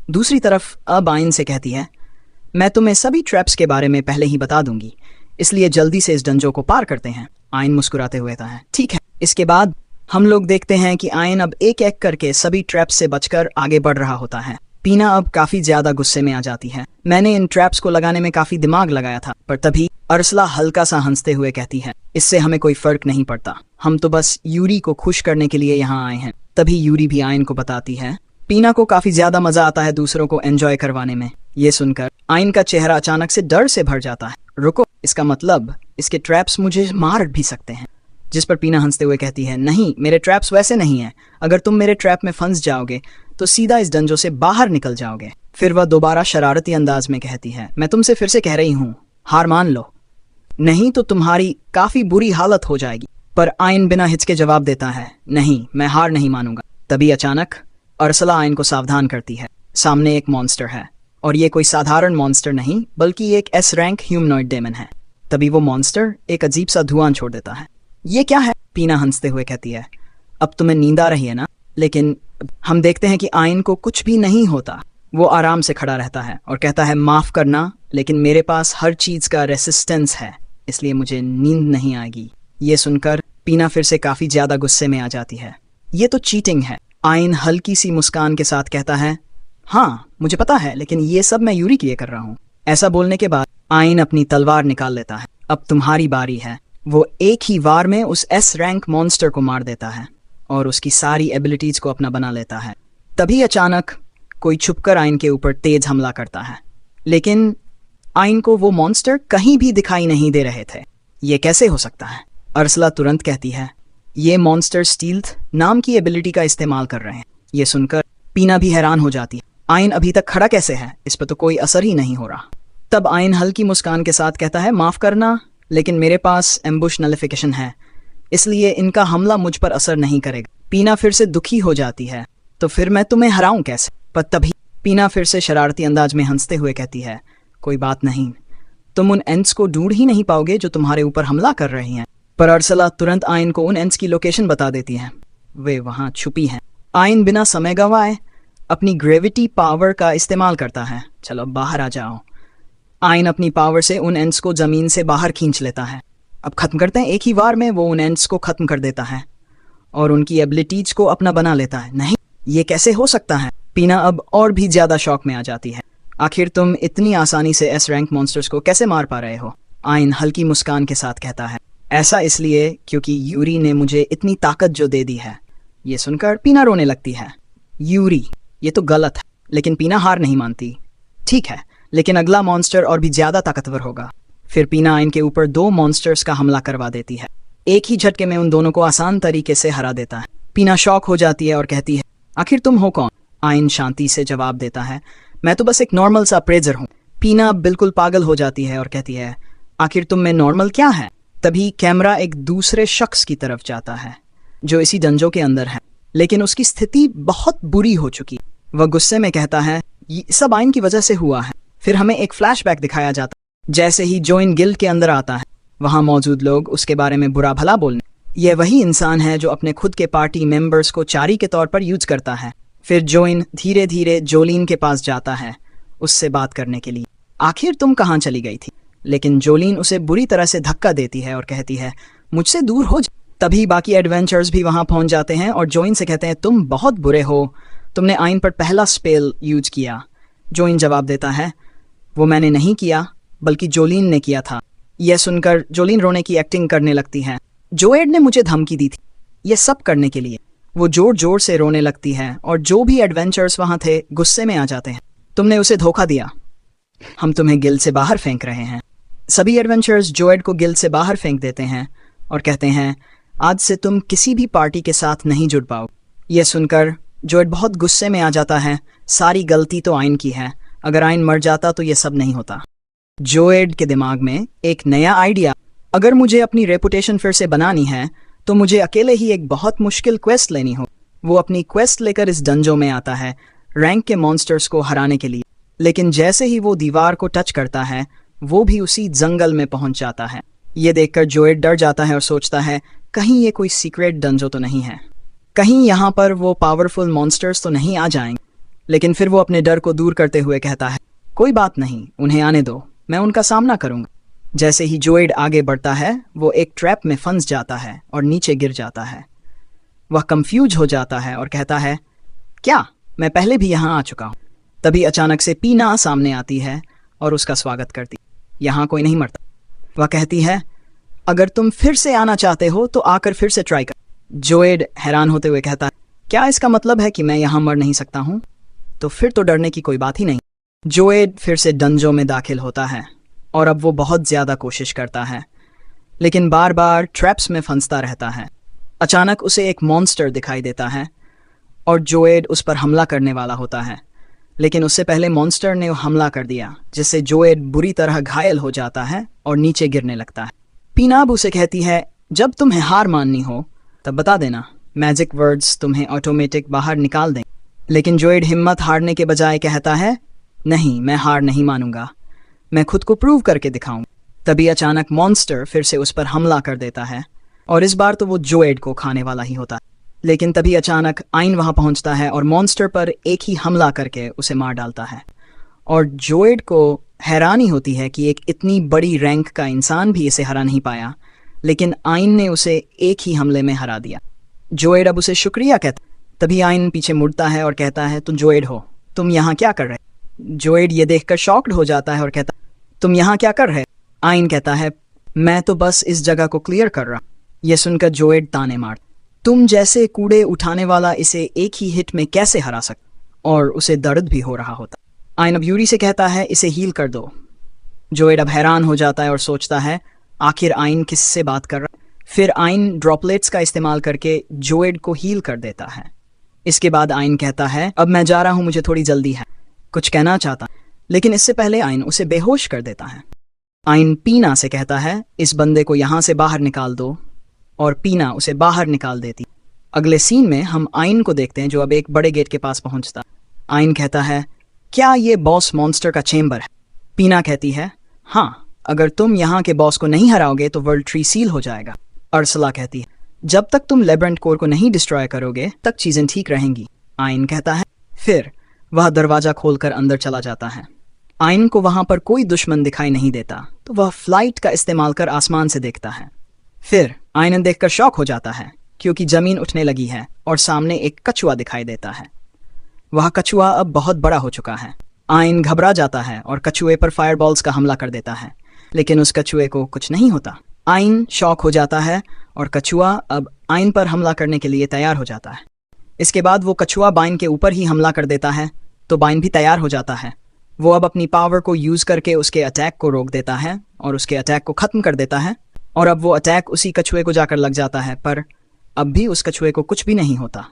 दूसरी तरफ अब आयन से कहती है, मैं तुम्हें सभी ट्रैप्स के बारे में पहले ही बता दूंगी, इसलिए जल्दी से इस डंजो को पार करते हैं। आयन मुस्कुराते हुए कहता है, ठीक है। इसके बाद हम लोग देखते हैं कि आयन अब एक एक करके सभी ट्रैप्स से बचकर आगे बढ़ रहा होता है। पीना अब काफी ज्यादा गुस्से में आ जाती है। मैंने इन ट्रैप्स को लगाने में काफी दिमाग लगाया था, पर तभी अरसला हल्का सा हंसते हुए कहती है, इससे हमें कोई फर्क नहीं पड़ता, हम तो बस यूरी को खुश करने के लिए यहाँ आए हैं। तभी यूरी भी आयन को बताती है। पीना को काफी ज्यादा मजा आता है दूसरों को एंजॉय करवाने में। ये सुनकर आयन का चेहरा अचानक से डर से भर जाता है। रुको, इसका मतलब इसके ट्रैप्स मुझे मार भी सकते हैं। जिस पर पीना हंसते हुए कहती है, नहीं, मेरे ट्रैप्स वैसे नहीं हैं। अगर तुम मेरे ट्रैप में फंस जाओगे तो सीधा इस डंजो से बाहर निकल जाओगे। फिर वह दोबारा शरारती अंदाज में कहती है, मैं तुमसे फिर से कह रही हूँ, हार मान लो, नहीं तो तुम्हारी काफी बुरी हालत हो जाएगी। पर आयन बिना हिचके जवाब देता है, नहीं, मैं हार नहीं मानूंगा। तभी अचानक अरसला आयन को सावधान करती है, सामने एक मॉन्स्टर है, और ये कोई साधारण मॉन्स्टर नहीं बल्कि एक एस रैंक ह्यूमनॉइड डेमन है। तभी वो मॉन्स्टर एक अजीब सा धुआं छोड़ देता है। ये क्या है? पीना हंसते हुए कहती है, अब तुम्हें नींद आ रही है ना? लेकिन हम देखते हैं कि आयन को कुछ भी नहीं होता। वो आराम से खड़ा रहता है और कहता है, माफ करना, लेकिन मेरे पास हर चीज का रेसिस्टेंस है, इसलिए मुझे नींद नहीं आएगी। ये सुनकर पीना फिर से काफी ज्यादा गुस्से में आ जाती है। ये तो चीटिंग है। आयन हल्की सी मुस्कान के साथ कहता है, हाँ मुझे पता है, लेकिन ये सब मैं यूरी के लिए कर रहा हूँ। ऐसा बोलने के बाद आयन अपनी तलवार निकाल लेता है। अब तुम्हारी बारी है। वो एक ही वार में उस एस रैंक मॉन्स्टर को मार देता है और उसकी सारी एबिलिटीज को अपना बना लेता है। तभी अचानक कोई छुपकर आयन के ऊपर तेज हमला करता है, लेकिन आयन को वो मॉन्स्टर कहीं भी दिखाई नहीं दे रहे थे। ये कैसे हो सकता है? अरसला तुरंत कहती है, ये मॉन्स्टर स्टील्थ नाम की एबिलिटी का इस्तेमाल कर रहे हैं। ये सुनकर पीना भी हैरान हो जाती है। आयन अभी तक खड़ा कैसे है? इस पर तो कोई असर ही नहीं हो रहा। तब आयन हल्की मुस्कान के साथ कहता है, माफ करना, लेकिन मेरे पास एम्बुश नलिफिकेशन है, इसलिए इनका हमला मुझ पर असर नहीं करेगा। पीना फिर से दुखी हो जाती है, तो फिर मैं तुम्हें हराऊं कैसे? पर तभी पीना फिर से शरारती अंदाज में हंसते हुए कहती है, कोई बात नहीं, तुम उन एंट्स को ढूंढ ही नहीं पाओगे जो तुम्हारे ऊपर हमला कर रही हैं। पर अरसला तुरंत आयन को उन एंट्स की लोकेशन बता देती है, वे वहां छुपी हैं। आयन बिना समय गंवाए अपनी ग्रेविटी पावर का इस्तेमाल करता है। चलो बाहर आ जाओ। आयन अपनी पावर से उन एंट्स को जमीन से बाहर खींच लेता है। अब खत्म करते हैं। एक ही बार में वो उन एंट्स को खत्म कर देता है और उनकी एबिलिटीज को अपना बना लेता है। नहीं, ये कैसे हो सकता है? पीना अब और भी ज्यादा शौक में आ जाती है। आखिर तुम इतनी आसानी से एस रैंक मॉन्स्टर्स को कैसे मार पा रहे हो? आयन हल्की मुस्कान के साथ कहता है, ऐसा इसलिए क्योंकि यूरी ने मुझे इतनी ताकत जो दे दी है। ये सुनकर पीना रोने लगती है। यूरी, ये तो गलत है। लेकिन पीना हार नहीं मानती। ठीक है, लेकिन अगला मॉन्स्टर और भी ज्यादा ताकतवर होगा। फिर पीना आयन के ऊपर 2 मॉन्स्टर्स का हमला करवा देती है। एक ही झटके में उन दोनों को आसान तरीके से हरा देता है। पीना शॉक हो जाती है और कहती है, आखिर तुम हो कौन? आयन शांति से जवाब देता है, मैं तो बस एक नॉर्मल सा अप्रेजर हूँ। पीना बिल्कुल पागल हो जाती है और कहती है, आखिर तुम में नॉर्मल क्या है? तभी कैमरा एक दूसरे शख्स की तरफ जाता है जो इसी डंजो के अंदर है, लेकिन उसकी स्थिति बहुत बुरी हो चुकी। वह गुस्से में कहता है, ये सब आयन की वजह से हुआ है। फिर हमें एक फ्लैशबैक दिखाया जाता है। जैसे ही जोइन गिल्ड के अंदर आता है, वहां मौजूद लोग उसके बारे में बुरा भला बोलने। यह वही इंसान है जो अपने खुद के पार्टी मेंबर्स को चारी के तौर पर यूज करता है। फिर जोइन धीरे धीरे जोलीन के पास जाता है उससे बात करने के लिए। आखिर तुम कहाँ चली गई थी? लेकिन जोलीन उसे बुरी तरह से धक्का देती है और कहती है, मुझसे दूर हो जा। तभी बाकी एडवेंचर्स भी वहां पहुंच जाते हैं और जोइन से कहते हैं, तुम बहुत बुरे हो, तुमने आयन पर पहला स्पेल यूज किया। जोइन जवाब देता है, वो मैंने नहीं किया, बल्कि जोलीन ने किया था। यह सुनकर जोलीन रोने की एक्टिंग करने लगती है। जोएड ने मुझे धमकी दी थी ये सब करने के लिए। वो जोर जोर से रोने लगती है और जो भी एडवेंचर्स वहां थे गुस्से में आ जाते हैं। तुमने उसे धोखा दिया, हम तुम्हें गिल्ड से बाहर फेंक रहे हैं। सभी एडवेंचर्स जोएड को गिल्ड से बाहर फेंक देते हैं और कहते हैं, आज से तुम किसी भी पार्टी के साथ नहीं जुड़ पाओ। यह सुनकर जोएड बहुत गुस्से में आ जाता है। सारी गलती तो आयन की है, अगर आयन मर जाता तो यह सब नहीं होता। जोएड के दिमाग में एक नया आइडिया। अगर मुझे अपनी रेपुटेशन फिर से बनानी है तो मुझे अकेले ही एक बहुत मुश्किल क्वेस्ट लेनी हो। वो अपनी क्वेस्ट लेकर इस डंजो में आता है रैंक के मॉन्स्टर्स को हराने के लिए, लेकिन जैसे ही वो दीवार को टच करता है वो भी उसी जंगल में पहुंच जाता है। ये देखकर जोएड डर जाता है और सोचता है कहीं ये कोई सीक्रेट डंजो तो नहीं है, कहीं यहाँ पर वो पावरफुल मॉन्स्टर्स तो नहीं आ जाएंगे। लेकिन फिर वो अपने डर को दूर करते हुए कहता है कोई बात नहीं, उन्हें आने दो, मैं उनका सामना करूंगा। जैसे ही जोएड आगे बढ़ता है वो एक ट्रैप में फंस जाता है और नीचे गिर जाता है। वह कंफ्यूज हो जाता है और कहता है क्या मैं पहले भी यहाँ आ चुका हूँ। तभी अचानक से पीना सामने आती है और उसका स्वागत करती। यहाँ कोई नहीं मरता। वह कहती है अगर तुम फिर से आना चाहते हो तो आकर फिर से ट्राई कर। जोएड हैरान होते हुए कहता है क्या इसका मतलब है कि मैं यहाँ मर नहीं सकता हूँ? तो फिर तो डरने की कोई बात ही नहीं। जोएड फिर से डंजो में दाखिल होता है और अब वो बहुत ज़्यादा कोशिश करता है लेकिन बार बार ट्रैप्स में फंसता रहता है। अचानक उसे एक मॉन्स्टर दिखाई देता है और जोएड उस पर हमला करने वाला होता है, लेकिन उससे पहले मॉन्स्टर ने हमला कर दिया जिससे जोएड बुरी तरह घायल हो जाता है और नीचे गिरने लगता है। पीनाब उसे कहती है जब तुम्हें हार माननी हो तब बता देना, मैजिक वर्ड्स तुम्हें ऑटोमेटिक बाहर निकाल दें। लेकिन जोएड हिम्मत हारने के बजाय कहता है नहीं, मैं हार नहीं मानूंगा, मैं खुद को प्रूव करके दिखाऊं। तभी अचानक मॉन्स्टर फिर से उस पर हमला कर देता है और इस बार तो वो जोएड को खाने वाला ही होता है। लेकिन तभी अचानक आइन वहां पहुंचता है और मॉन्स्टर पर एक ही हमला करके उसे मार डालता है। और जोएड को हैरानी होती है कि एक इतनी बड़ी रैंक का इंसान भी इसे हरा नहीं पाया, लेकिन आइन ने उसे एक ही हमले में हरा दिया। जोएड अब उसे शुक्रिया कहता। तभी आइन पीछे मुड़ता है और कहता है तुम जोएड हो, तुम यहाँ क्या कर रहे? जोएड ये देखकर शॉक्ड हो जाता है और कहता तुम यहाँ क्या कर रहे? आइन कहता है मैं तो बस इस जगह को क्लियर कर रहा। ये सुनकर जोएड ताने मार तुम जैसे कूड़े उठाने वाला इसे एक ही हिट में कैसे हरा सकता? और उसे दर्द भी हो रहा होता। आइन अब यूरी से कहता है इसे हील कर दो। जोएड अब हैरान हो जाता है और सोचता है आखिर आइन किससे बात कर रहा। फिर आइन ड्रॉपलेट्स का इस्तेमाल करके जोएड को हील कर देता है। इसके बाद आइन कहता है अब मैं जा रहा हूँ, मुझे थोड़ी जल्दी है। कुछ कहना चाहता लेकिन इससे पहले आइन उसे बेहोश कर देता है। आइन पीना से कहता है इस बंदे को यहाँ से बाहर निकाल दो और पीना उसे बाहर निकाल देती। अगले सीन में हम आइन को देखते हैं जो अब एक बड़े गेट के पास पहुंचता। आइन कहता है क्या ये बॉस मॉन्स्टर का चेम्बर है? पीना कहती है हाँ, अगर तुम यहाँ के बॉस को नहीं हराओगे तो वर्ल्ड ट्री सील हो जाएगा। अर्सला कहती है जब तक तुम लेब्रेंट कोर को नहीं डिस्ट्रॉय करोगे तक चीजें ठीक रहेंगी। आइन कहता है फिर वह दरवाजा खोलकर अंदर चला जाता है। आइन को वहां पर कोई दुश्मन दिखाई नहीं देता तो वह फ्लाइट का इस्तेमाल कर आसमान से देखता है। फिर आइन देखकर शॉक हो जाता है क्योंकि जमीन उठने लगी है और सामने एक कछुआ दिखाई देता है। वह कछुआ अब बहुत बड़ा हो चुका है। आइन घबरा जाता है और कछुए पर फायरबॉल्स का हमला कर देता है, लेकिन उस कछुए को कुछ नहीं होता। आइन शॉक हो जाता है और कछुआ अब आइन पर हमला करने के लिए तैयार हो जाता है। इसके बाद वो कछुआ बाइन के ऊपर ही हमला कर देता है तो बाइन भी तैयार हो जाता है। वो अब अपनी पावर को यूज करके उसके अटैक को रोक देता है और उसके अटैक को खत्म कर देता है। और अब वो अटैक उसी कछुए को जाकर लग जाता है, पर अब भी उस कछुए को कुछ भी नहीं होता।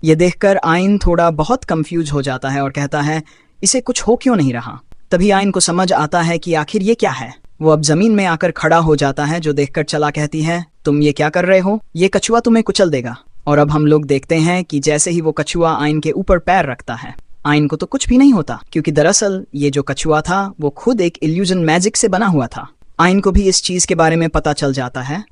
ये देखकर आइन थोड़ा बहुत कंफ्यूज हो जाता है और कहता है इसे कुछ हो क्यों नहीं रहा। तभी आइन को समझ आता है कि आखिर ये क्या है। वो अब जमीन में आकर खड़ा हो जाता है जो देखकर चला कहती है तुम ये क्या कर रहे हो, ये कछुआ तुम्हें कुचल देगा। और अब हम लोग देखते हैं कि जैसे ही वो कछुआ आइन के ऊपर पैर रखता है आइन को तो कुछ भी नहीं होता, क्योंकि दरअसल ये जो कछुआ था वो खुद एक इल्यूजन मैजिक से बना हुआ था। आइन को भी इस चीज के बारे में पता चल जाता है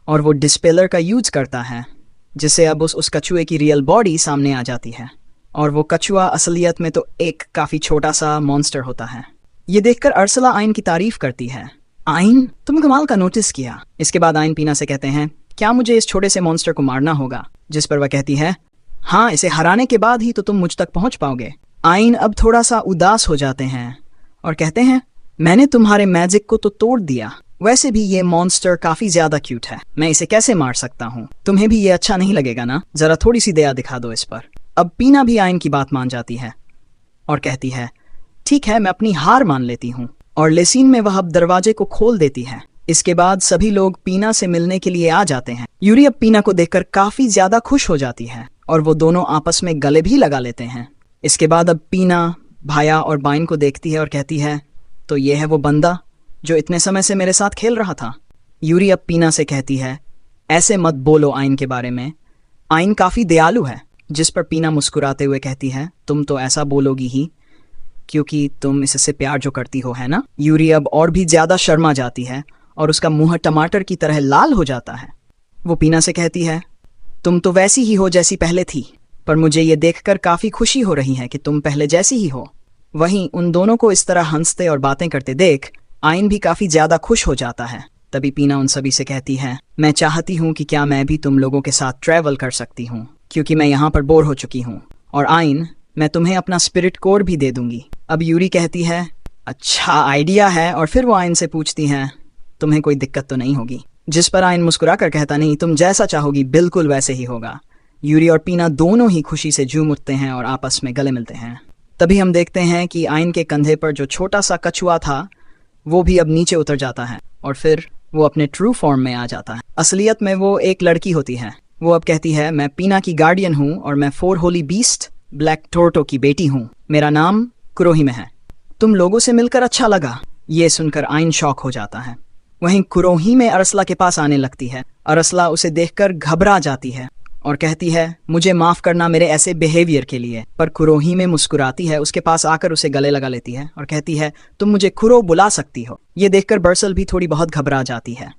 और वो डिस्पेलर का यूज करता है, जिससे अब उस कछुए की रियल बॉडी सामने आ जाती है और वो कछुआ असलियत में तो एक काफी छोटा सा मॉन्स्टर होता है। ये देखकर अर्सला आइन की तारीफ करती है, आइन तुम कमाल का नोटिस किया। इसके बाद आइन पीना से कहते हैं क्या मुझे इस छोटे से मॉन्स्टर को मारना होगा, जिस पर वह कहती है हाँ, इसे हराने के बाद ही तो तुम मुझ तक पहुंच पाओगे। आइन अब थोड़ा सा उदास हो जाते हैं और कहते हैं मैंने तुम्हारे मैजिक को तो तोड़ दिया, वैसे भी ये मॉन्स्टर काफी ज्यादा क्यूट है, मैं इसे कैसे मार सकता हूँ? तुम्हें भी ये अच्छा नहीं लगेगा ना, जरा थोड़ी सी दया दिखा दो इस पर। अब पीना भी आइन की बात मान जाती है और कहती है ठीक है, मैं अपनी हार मान लेती हूँ। और लेसीन में वह अब दरवाजे को खोल देती है। इसके बाद सभी लोग पीना से मिलने के लिए आ जाते हैं। यूरी अब पीना को देखकर काफी ज्यादा खुश हो जाती है और वो दोनों आपस में गले भी लगा लेते हैं। इसके बाद अब पीना भाया और बाइन को देखती है और कहती है तो ये है वो बंदा जो इतने समय से मेरे साथ खेल रहा था। यूरी अब पीना से कहती है, ऐसे मत बोलो आइन के बारे में, आइन काफी दयालु है। जिस पर पीना मुस्कुराते हुए कहती है, तुम तो ऐसा बोलोगी ही क्योंकि तुम इससे प्यार जो करती हो, है ना। यूरी अब और भी ज्यादा शर्मा जाती है और उसका मुंह टमाटर की तरह लाल हो जाता है। वो पीना से कहती है, तुम तो वैसी ही हो जैसी पहले थी, पर मुझे ये देखकर काफी खुशी हो रही है कि तुम पहले जैसी ही हो। वहीं उन दोनों को इस तरह हंसते और बातें करते देख आइन भी काफी ज्यादा खुश हो जाता है। तभी पीना उन सभी से कहती है, मैं चाहती हूँ कि क्या मैं भी तुम लोगों के साथ ट्रैवल कर सकती हूँ, क्योंकि मैं यहाँ पर बोर हो चुकी हूँ। और आइन, मैं तुम्हें अपना स्पिरिट कोर भी दे दूंगी। अब यूरी कहती है, अच्छा आइडिया है। और फिर वो आइन से पूछती है, तुम्हें कोई दिक्कत तो नहीं होगी। जिस पर आइन मुस्कुरा कर कहता, नहीं, तुम जैसा चाहोगी बिल्कुल वैसे ही होगा। यूरी और पीना दोनों ही खुशी से झूम उठते हैं और आपस में गले मिलते हैं। तभी हम देखते हैं कि आइन के कंधे पर जो छोटा सा कछुआ था वो भी अब नीचे उतर जाता है और फिर वो अपने ट्रू फॉर्म में आ जाता है। असलियत में वो एक लड़की होती है। वो अब कहती है, मैं पीना की गार्डियन हूँ और मैं 4 होली बीस्ट ब्लैक टोर्टो की बेटी हूँ। मेरा नाम कुरोहिमे है। तुम लोगों से मिलकर अच्छा लगा। ये सुनकर आइन शॉक हो जाता है। वहीं कुरोहिमे अरसला के पास आने लगती है। अरसला उसे देखकर घबरा जाती है और कहती है, मुझे माफ करना मेरे ऐसे बिहेवियर के लिए। पर कुरोहिमे मुस्कुराती है, उसके पास आकर उसे गले लगा लेती है और कहती है, तुम मुझे कुरो बुला सकती हो। ये देखकर बर्सल भी थोड़ी बहुत घबरा जाती है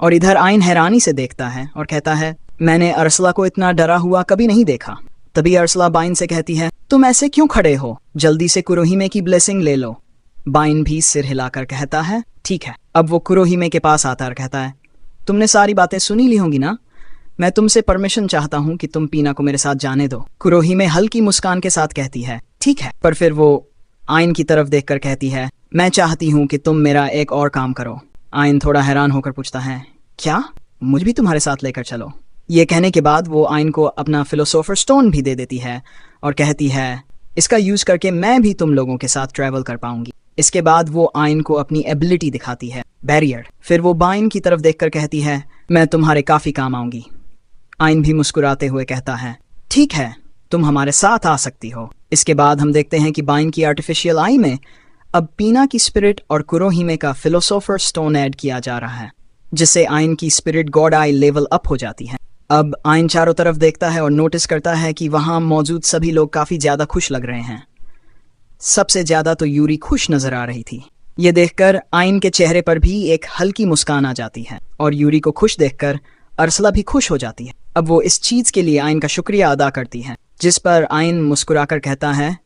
और इधर आइन हैरानी से देखता है और कहता है, मैंने अरसला को इतना डरा हुआ कभी नहीं देखा। तभी अरसला बाइन से कहती है, तुम ऐसे क्यों खड़े हो, जल्दी से कुरोहिमे की ब्लेसिंग ले लो। बाइन भी सिर हिलाकर कहता है, ठीक है। अब वो कुरोहिमे के पास आता और कहता है, तुमने सारी बातें सुनी ली होंगी ना, मैं तुमसे परमिशन चाहता हूँ कि तुम पीना को मेरे साथ जाने दो। कुरोहिमे हल्की मुस्कान के साथ कहती है, ठीक है। पर फिर वो आइन की तरफ देखकर कहती है, मैं चाहती हूँ कि तुम मेरा एक और काम करो। आइन थोड़ा हैरान होकर पूछता है, क्या, मुझे भी तुम्हारे साथ लेकर चलो। ये कहने के बाद वो आइन को अपना फिलोसोफर स्टोन भी दे देती है और कहती है, इसका यूज करके मैं भी तुम लोगों के साथ ट्रैवल कर पाऊंगी। इसके बाद वो आइन को अपनी एबिलिटी दिखाती है, बैरियर। फिर वो बाइन की तरफ देखकर कहती है, मैं तुम्हारे काफी काम आऊंगी। आइन भी मुस्कुराते हुए कहता है, ठीक है, तुम हमारे साथ आ सकती हो। इसके बाद हम देखते हैं कि बाइन की आर्टिफिशियल आई में अब पीना की स्पिरिट और कुरोहिमे का फिलोसोफर स्टोन ऐड किया जा रहा है, जिससे आइन की स्पिरिट गॉड आई लेवल अप हो जाती है। अब आइन चारों तरफ देखता है और नोटिस करता है कि वहां मौजूद सभी लोग काफी ज्यादा खुश लग रहे हैं। सबसे ज्यादा तो यूरी खुश नजर आ रही थी। ये देखकर आइन के चेहरे पर भी एक हल्की मुस्कान आ जाती है और यूरी को खुश देखकर अरसला भी खुश हो जाती है। अब वो इस चीज के लिए आइन का शुक्रिया अदा करती है, जिस पर आइन मुस्कुराकर कहता है,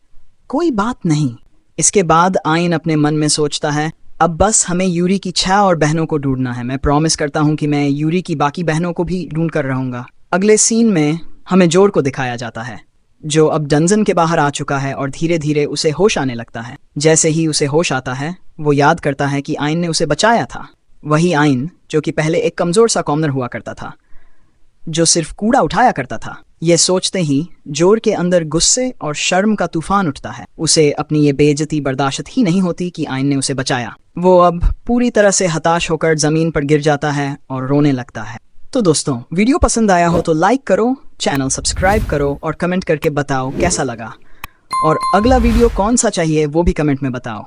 कोई बात नहीं। इसके बाद आइन अपने मन में सोचता है, अब बस हमें यूरी की 6 और बहनों को ढूंढना है। मैं प्रॉमिस करता हूँ कि मैं यूरी की बाकी बहनों को भी ढूंढ कर रहूंगा। अगले सीन में हमें जोर को दिखाया जाता है, जो अब डंजन के बाहर आ चुका है और धीरे धीरे उसे होश आने लगता है। जैसे ही उसे होश आता है, वो याद करता है कि आइन ने उसे बचाया था। वही आइन जो कि पहले एक कमजोर सा कॉमनर हुआ करता था, जो सिर्फ कूड़ा उठाया करता था। ये सोचते ही जोर के अंदर गुस्से और शर्म का तूफान उठता है। उसे अपनी ये बेइज्जती बर्दाश्त ही नहीं होती कि आइन ने उसे बचाया। वो अब पूरी तरह से हताश होकर जमीन पर गिर जाता है और रोने लगता है। तो दोस्तों, वीडियो पसंद आया हो तो लाइक करो, चैनल सब्सक्राइब करो और कमेंट करके बताओ कैसा लगा, और अगला वीडियो कौन सा चाहिए वो भी कमेंट में बताओ।